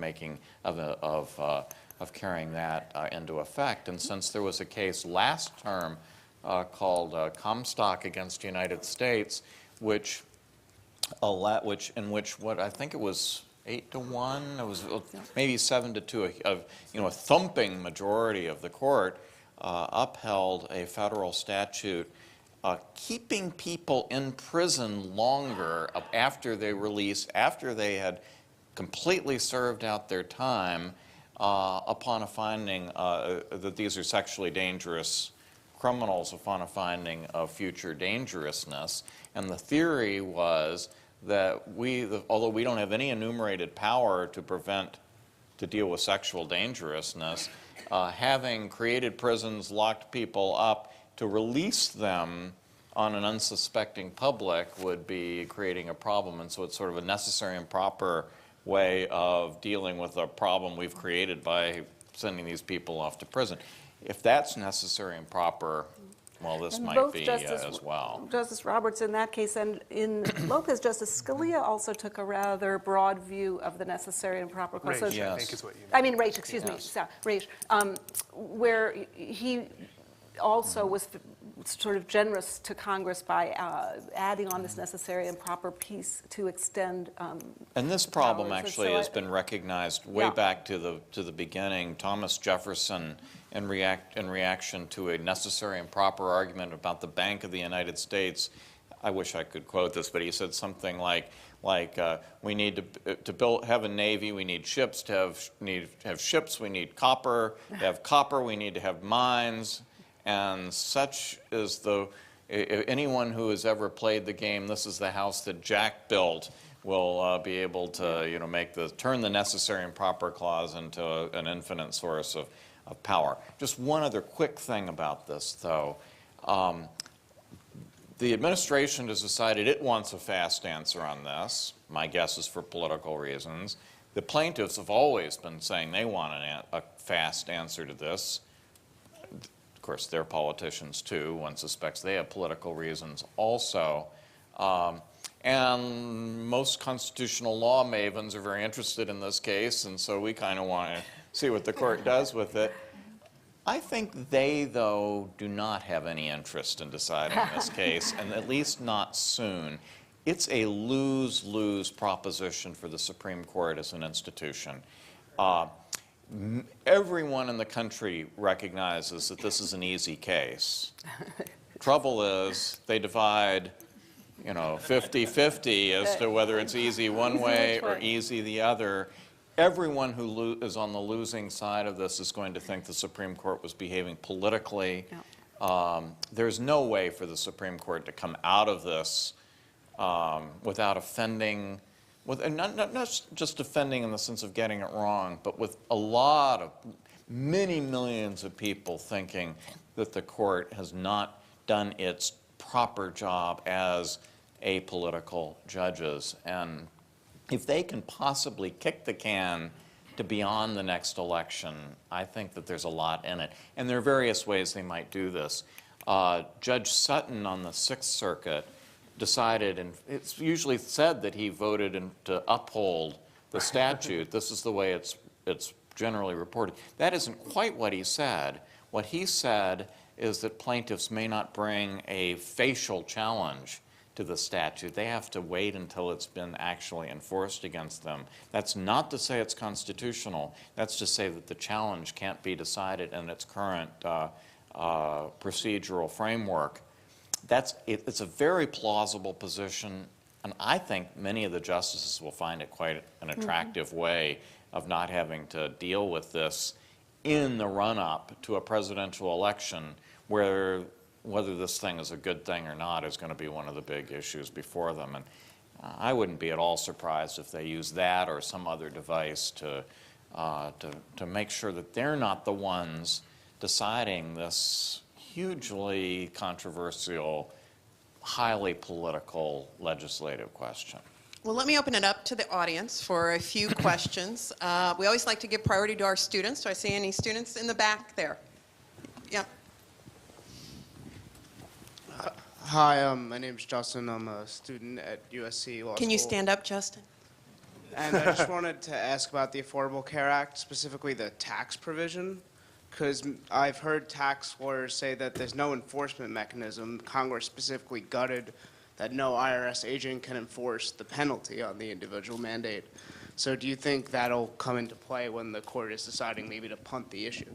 carrying that into effect. And since there was a case last term called Comstock against the United States, in which what I think it was 8-1, it was maybe 7-2, a thumping majority of the court upheld a federal statute keeping people in prison longer after they release, after they had completely served out their time, upon a finding that these are sexually dangerous criminals, upon a finding of future dangerousness. And the theory was that although we don't have any enumerated power to deal with sexual dangerousness, having created prisons, locked people up, to release them on an unsuspecting public would be creating a problem. And so it's sort of a necessary and proper way of dealing with a problem we've created by sending these people off to prison. If that's necessary and proper, well, this And might both be Justice as well. Justice Roberts in that case, and in Lopez, Justice Scalia also took a rather broad view of the necessary and proper clause. Race, Yes. I think is what you mean. I mean, Raich, excuse me, Yes. Raich, where he also was sort of generous to Congress by adding on this necessary and proper piece to extend. And this problem powers. And actually so has been recognized way Yeah. back to the beginning. Thomas Jefferson, in reaction to a necessary and proper argument about the Bank of the United States, I wish I could quote this, but he said something like we need to have a navy, we need ships. To have ships, we need copper. To have copper, we need to have mines. And such is anyone who has ever played the game, this is the house that Jack built, will be able to turn the necessary and proper clause into an infinite source of power. Just one other quick thing about this, though. The administration has decided it wants a fast answer on this. My guess is for political reasons. The plaintiffs have always been saying they want a fast answer to this. course, they're politicians too. One suspects they have political reasons also. And most constitutional law mavens are very interested in this case, and so we kind of want to see what the court does with it. I think they, though, do not have any interest in deciding this case, and at least not soon. It's a lose-lose proposition for the Supreme Court as an institution. Everyone in the country recognizes that this is an easy case. Trouble is, they divide, 50-50 as to whether it's easy one way or easy the other. Everyone who is on the losing side of this is going to think the Supreme Court was behaving politically. There's no way for the Supreme Court to come out of this without offending, and not just offending in the sense of getting it wrong, but with a lot of, many millions of people thinking that the court has not done its proper job as apolitical judges. And if they can possibly kick the can to beyond the next election, I think that there's a lot in it. And there are various ways they might do this. Judge Sutton on the Sixth Circuit decided, and it's usually said that he voted to uphold the statute. This is the way it's generally reported. That isn't quite what he said. What he said is that plaintiffs may not bring a facial challenge to the statute. They have to wait until it's been actually enforced against them. That's not to say it's constitutional. That's to say that the challenge can't be decided in its current procedural framework. It's a very plausible position, and I think many of the justices will find it quite an attractive way of not having to deal with this in the run-up to a presidential election, where whether this thing is a good thing or not is going to be one of the big issues before them. And I wouldn't be at all surprised if they use that or some other device to make sure that they're not the ones deciding this hugely controversial, highly political legislative question. Well, let me open it up to the audience for a few questions. We always like to give priority to our students. Do I see any students in the back there? Yep. Hi, my name's Justin. I'm a student at USC Law School. Can you stand up, Justin? And I just wanted to ask about the Affordable Care Act, specifically the tax provision, because I've heard tax lawyers say that there's no enforcement mechanism. Congress specifically gutted that no IRS agent can enforce the penalty on the individual mandate. So do you think that'll come into play when the court is deciding maybe to punt the issue?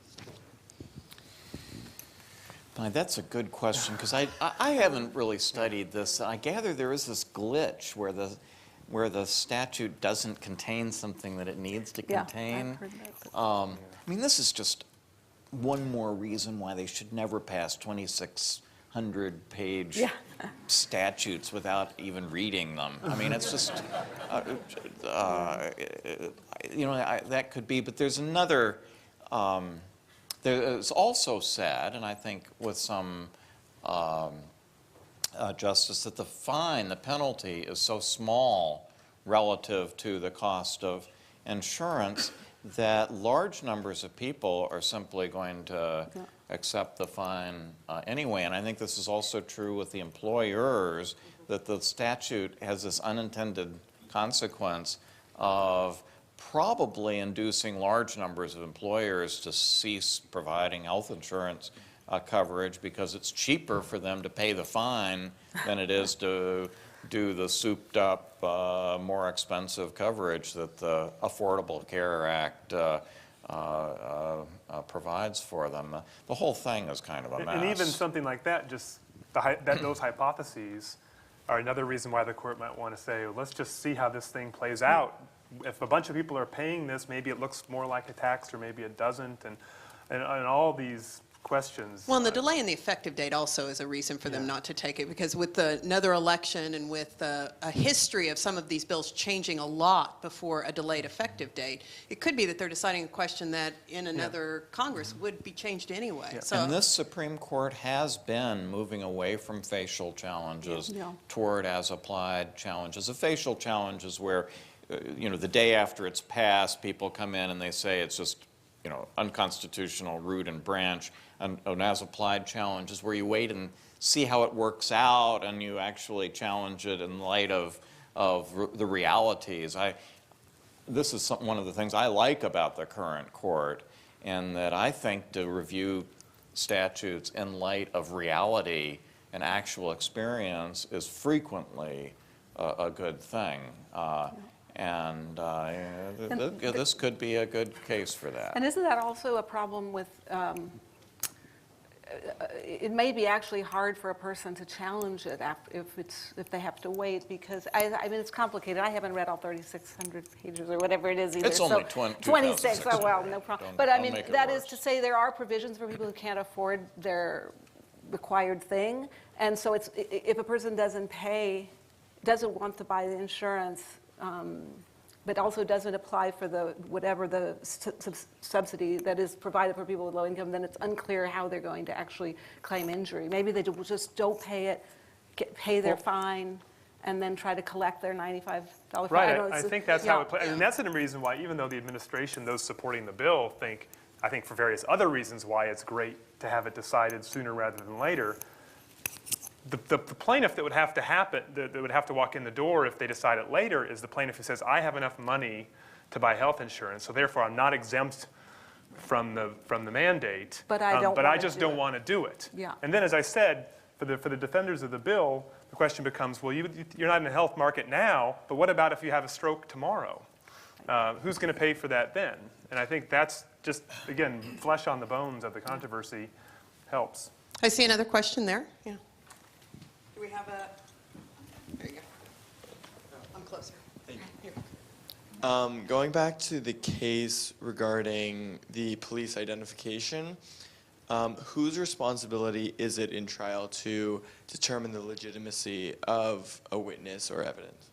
That's a good question, because I haven't really studied this. I gather there is this glitch where the statute doesn't contain something that it needs to contain. I've heard that. I mean, this is just one more reason why they should never pass 2,600-page statutes without even reading them. I mean, it's just, that could be. But there's another. There's also said, and I think with some justice, that the fine, the penalty, is so small relative to the cost of insurance that large numbers of people are simply going to accept the fine anyway. And I think this is also true with the employers, that the statute has this unintended consequence of probably inducing large numbers of employers to cease providing health insurance coverage, because it's cheaper for them to pay the fine than it is to do the souped up, more expensive coverage that the Affordable Care Act provides for them. The whole thing is kind of a mess. And even something like that, just those hypotheses are another reason why the court might want to say, well, let's just see how this thing plays out. If a bunch of people are paying this, maybe it looks more like a tax, or maybe it doesn't, and all these questions. Well, and the delay in the effective date also is a reason for them not to take it, because with another election and with a history of some of these bills changing a lot before a delayed effective date, it could be that they're deciding a question that in another Congress would be changed anyway. So, and this Supreme Court has been moving away from facial challenges toward as-applied challenges. A facial challenge is where, the day after it's passed, people come in and they say it's just unconstitutional root and branch. An as-applied challenge is where you wait and see how it works out, and you actually challenge it in light of the realities. This is one of the things I like about the current court, and that I think to review statutes in light of reality and actual experience is frequently a good thing. This could be a good case for that. And isn't that also a problem with, it may be actually hard for a person to challenge it if they have to wait, because, I mean, it's complicated. I haven't read all 3,600 pages or whatever it is either. It's only 26, oh, well, no problem. But I mean, that is worse. to say there are provisions for people who can't afford their required thing. And so it's, if a person doesn't want to buy the insurance, but also doesn't apply for whatever the subsidy that is provided for people with low income, then it's unclear how they're going to actually claim injury. Maybe they just don't pay it, pay their fine, and then try to collect their $95 fine. Right, I think that's how it plays. And that's the reason why, even though the administration, those supporting the bill, I think for various other reasons why it's great to have it decided sooner rather than later, the plaintiff that would have to walk in the door if they decide it later is the plaintiff who says, I have enough money to buy health insurance, so therefore I'm not exempt from the mandate. But I just don't want to do it. Yeah. And then, as I said, for the defenders of the bill, the question becomes, well, you're not in the health market now, but what about if you have a stroke tomorrow? Who's going to pay for that then? And I think that's just, again, flesh on the bones of the controversy helps. I see another question there. Yeah. Do we have there you go. I'm closer. Thank you. Going back to the case regarding the police identification, whose responsibility is it in trial to determine the legitimacy of a witness or evidence?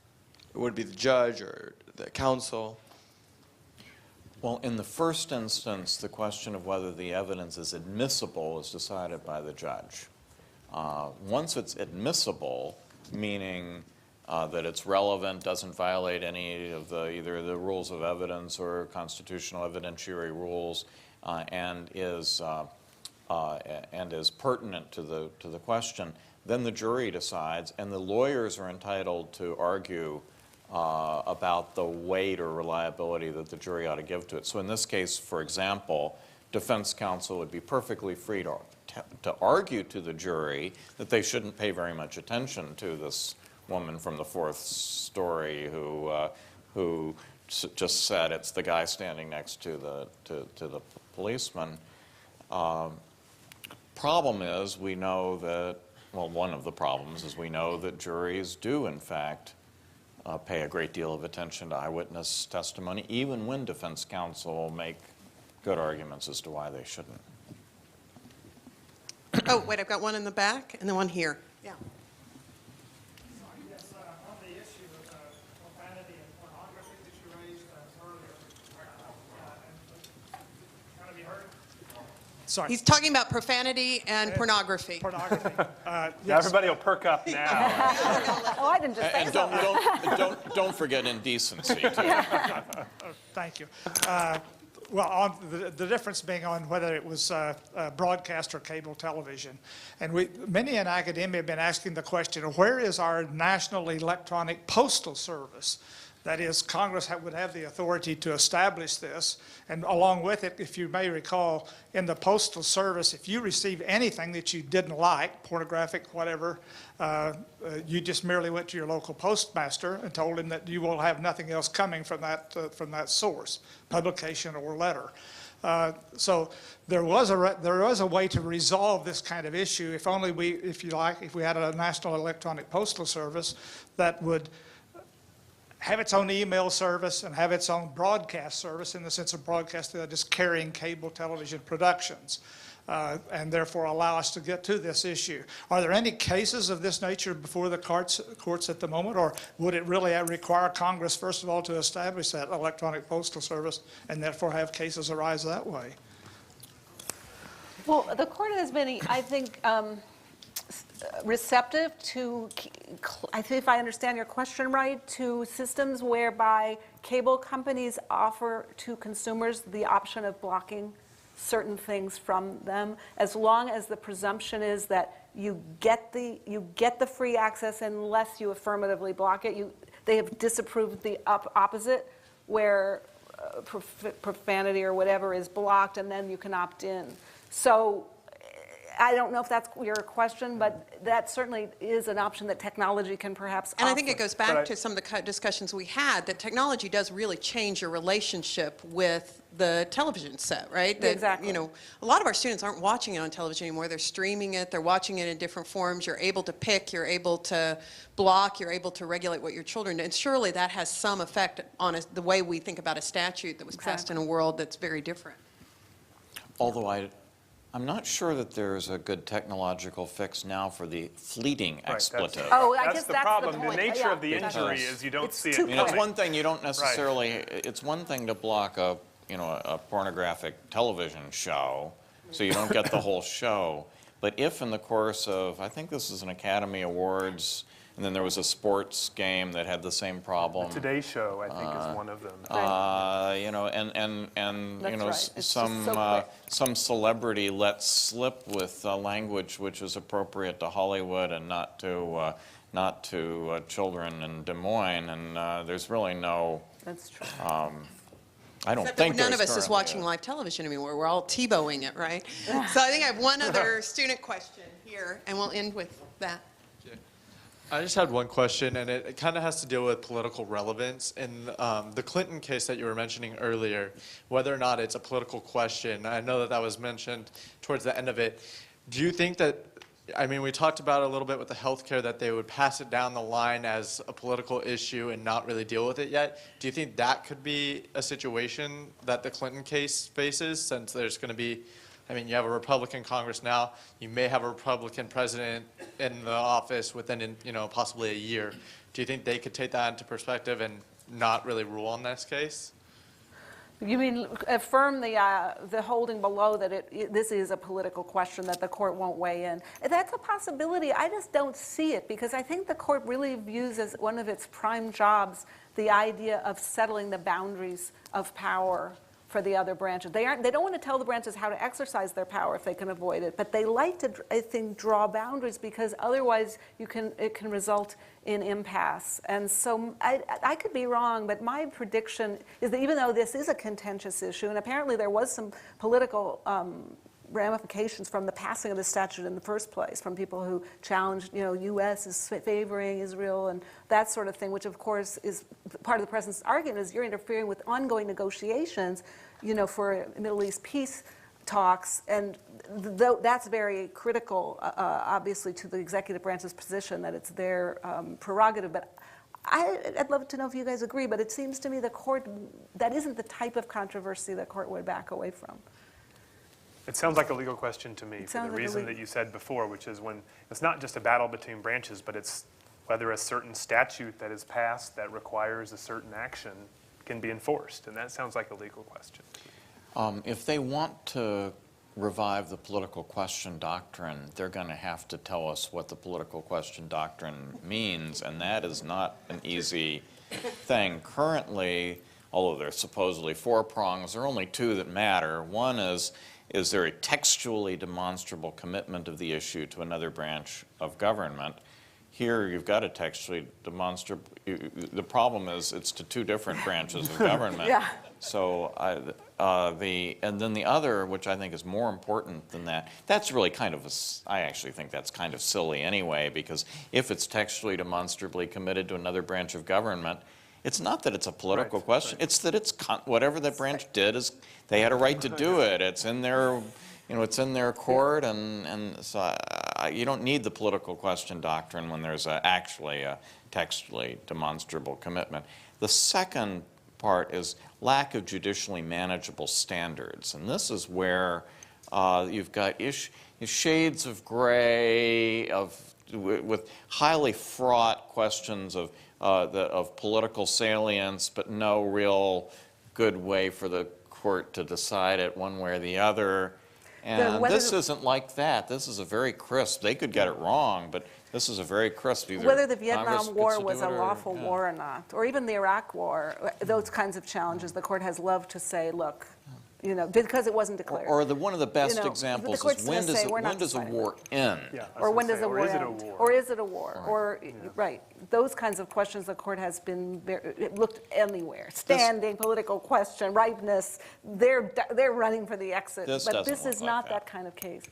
Would it be the judge or the counsel? Well, in the first instance, the question of whether the evidence is admissible is decided by the judge. Once it's admissible, meaning that it's relevant, doesn't violate any of either the rules of evidence or constitutional evidentiary rules, and is pertinent to the question, then the jury decides, and the lawyers are entitled to argue about the weight or reliability that the jury ought to give to it. So in this case, for example, defense counsel would be perfectly free to argue to the jury that they shouldn't pay very much attention to this woman from the fourth story who just said it's the guy standing next to the policeman. Problem is, we know that, well, one of the problems is we know that juries do, in fact, pay a great deal of attention to eyewitness testimony, even when defense counsel make good arguments as to why they shouldn't. Oh, wait, I've got one in the back and then one here. Yeah. Yes, on the issue of profanity and pornography that you raised earlier, can I be heard? Sorry. He's talking about profanity and pornography. Pornography. Now Yes. everybody will perk up now. Oh, I didn't just say And so. don't forget indecency, too. Thank you. Well, on the difference being on whether it was broadcast or cable television. And many in academia have been asking the question, where is our national electronic postal service? That is, Congress would have the authority to establish this. And along with it, if you may recall, in the Postal Service, if you received anything that you didn't like, pornographic, whatever, you just merely went to your local postmaster and told him that you will have nothing else coming from that source, publication or letter. So there was a way to resolve this kind of issue if only if we had a national electronic postal service that would have its own email service and have its own broadcast service in the sense of broadcasting, just carrying cable television productions, and therefore allow us to get to this issue. Are there any cases of this nature before the courts at the moment, or would it really require Congress, first of all, to establish that electronic postal service and therefore have cases arise that way? Well, the court has many, I think, receptive to, I think if I understand your question right, to systems whereby cable companies offer to consumers the option of blocking certain things from them, as long as the presumption is that you get the free access unless you affirmatively block it. They have disapproved the opposite, where profanity or whatever is blocked, and then you can opt in. So I don't know if that's your question, but that certainly is an option that technology can perhaps offer. And I think it goes back to some of the discussions we had, that technology does really change your relationship with the television set, right? That, exactly. You know, a lot of our students aren't watching it on television anymore. They're streaming it. They're watching it in different forms. You're able to pick. You're able to block. You're able to regulate what your children do. And surely that has some effect on the way we think about a statute that was passed in a world that's very different. Although I'm not sure that there's a good technological fix now for the fleeting expletive. I guess That's the that's problem. the point. The nature Yeah, of the injury is you don't It's see it too I mean, it's quick. one thing you don't necessarily, it's one thing to block a pornographic television show, so you don't get the whole show. But if in the course of, I think this is an Academy Awards, and then there was a sports game that had the same problem. The Today Show, I think, is one of them. You know, and That's you know, right. It's just so quick. some celebrity lets slip with language which is appropriate to Hollywood and not to children in Des Moines, and there's really no. That's true. I don't Except think that none of there's us is currently watching live television anymore. We're all T-bowing it, right? So I think I have one other student question here, and we'll end with that. I just had one question, and it kind of has to deal with political relevance. In the Clinton case that you were mentioning earlier, whether or not it's a political question, I know that that was mentioned towards the end of it. Do you think that, I mean, we talked about it a little bit with the healthcare, that they would pass it down the line as a political issue and not really deal with it yet. Do you think that could be a situation that the Clinton case faces, since there's going to be, I mean, you have a Republican Congress now. You may have a Republican president in the office within, possibly a year. Do you think they could take that into perspective and not really rule on this case? You mean affirm the holding below that this is a political question that the court won't weigh in? That's a possibility. I just don't see it, because I think the court really views as one of its prime jobs the idea of settling the boundaries of power for the other branches. They don't want to tell the branches how to exercise their power if they can avoid it, but they like to, I think, draw boundaries, because otherwise it can result in impasse. And so I could be wrong, but my prediction is that even though this is a contentious issue, and apparently there was some political ramifications from the passing of the statute in the first place, from people who challenged, U.S. is favoring Israel and that sort of thing, which of course is part of the president's argument, is you're interfering with ongoing negotiations, for Middle East peace talks, and that's very critical, obviously, to the executive branch's position, that it's their prerogative. But I'd love to know if you guys agree, but it seems to me the court, that isn't the type of controversy the court would back away from. It sounds like a legal question to me, for the sounds like a reason legal- that you said before, which is when it's not just a battle between branches, but it's whether a certain statute that is passed that requires a certain action can be enforced. And that sounds like a legal question. If they want to revive the political question doctrine, they're going to have to tell us what the political question doctrine means, and that is not an easy thing. Currently, although there's supposedly 4 prongs, there are only 2 that matter. One is there a textually demonstrable commitment of the issue to another branch of government? Here, you've got a textually demonstrable. The problem is it's to 2 different branches of government. Yeah. So and then the other, which I think is more important than that, that's really kind of I actually think that's kind of silly anyway, because if it's textually demonstrably committed to another branch of government, it's not that it's a political question. It's that it's whatever that branch did is they had a right to do it. It's in their, it's in their court, and so you don't need the political question doctrine when there's actually a textually demonstrable commitment. The second part is lack of judicially manageable standards, and this is where you've got shades of gray with highly fraught questions of political salience, but no real good way for the court to decide it one way or the other. And whether this the- isn't like that. This is a very crisp. They could get it wrong, but this is a very crisp. Either Whether the Congress Vietnam gets War to do was it a or- lawful yeah. war or not, or even the Iraq War, those kinds of challenges, the court has loved to say, look, you know, because it wasn't declared. Or one of the best know, the examples court's is when gonna does say, "We're not when does a deciding war end? Yeah, I was Or gonna when say, does a or war is it a end? war? Or is it a war? Or, right, those kinds of questions the court has been, it looked anywhere. Standing, political question, ripeness, they're running for the exit. This But doesn't this look is like not that. that kind of case.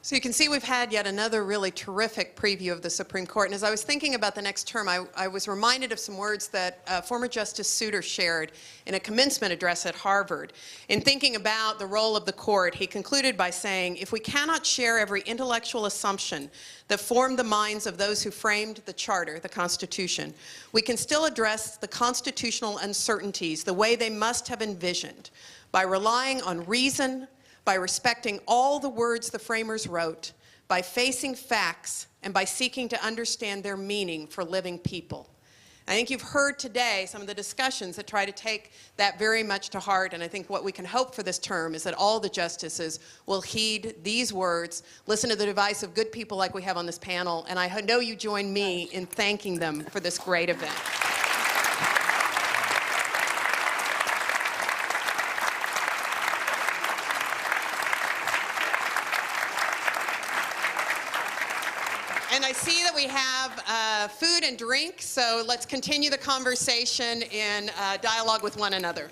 So you can see we've had yet another really terrific preview of the Supreme Court. And as I was thinking about the next term, I was reminded of some words that former Justice Souter shared in a commencement address at Harvard. In thinking about the role of the court, he concluded by saying, if we cannot share every intellectual assumption that formed the minds of those who framed the Charter, the Constitution, we can still address the constitutional uncertainties the way they must have envisioned, by relying on reason, by respecting all the words the framers wrote, by facing facts, and by seeking to understand their meaning for living people. I think you've heard today some of the discussions that try to take that very much to heart, and I think what we can hope for this term is that all the justices will heed these words, listen to the advice of good people like we have on this panel, and I know you join me in thanking them for this great event. And I see that we have food and drink, so let's continue the conversation in dialogue with one another.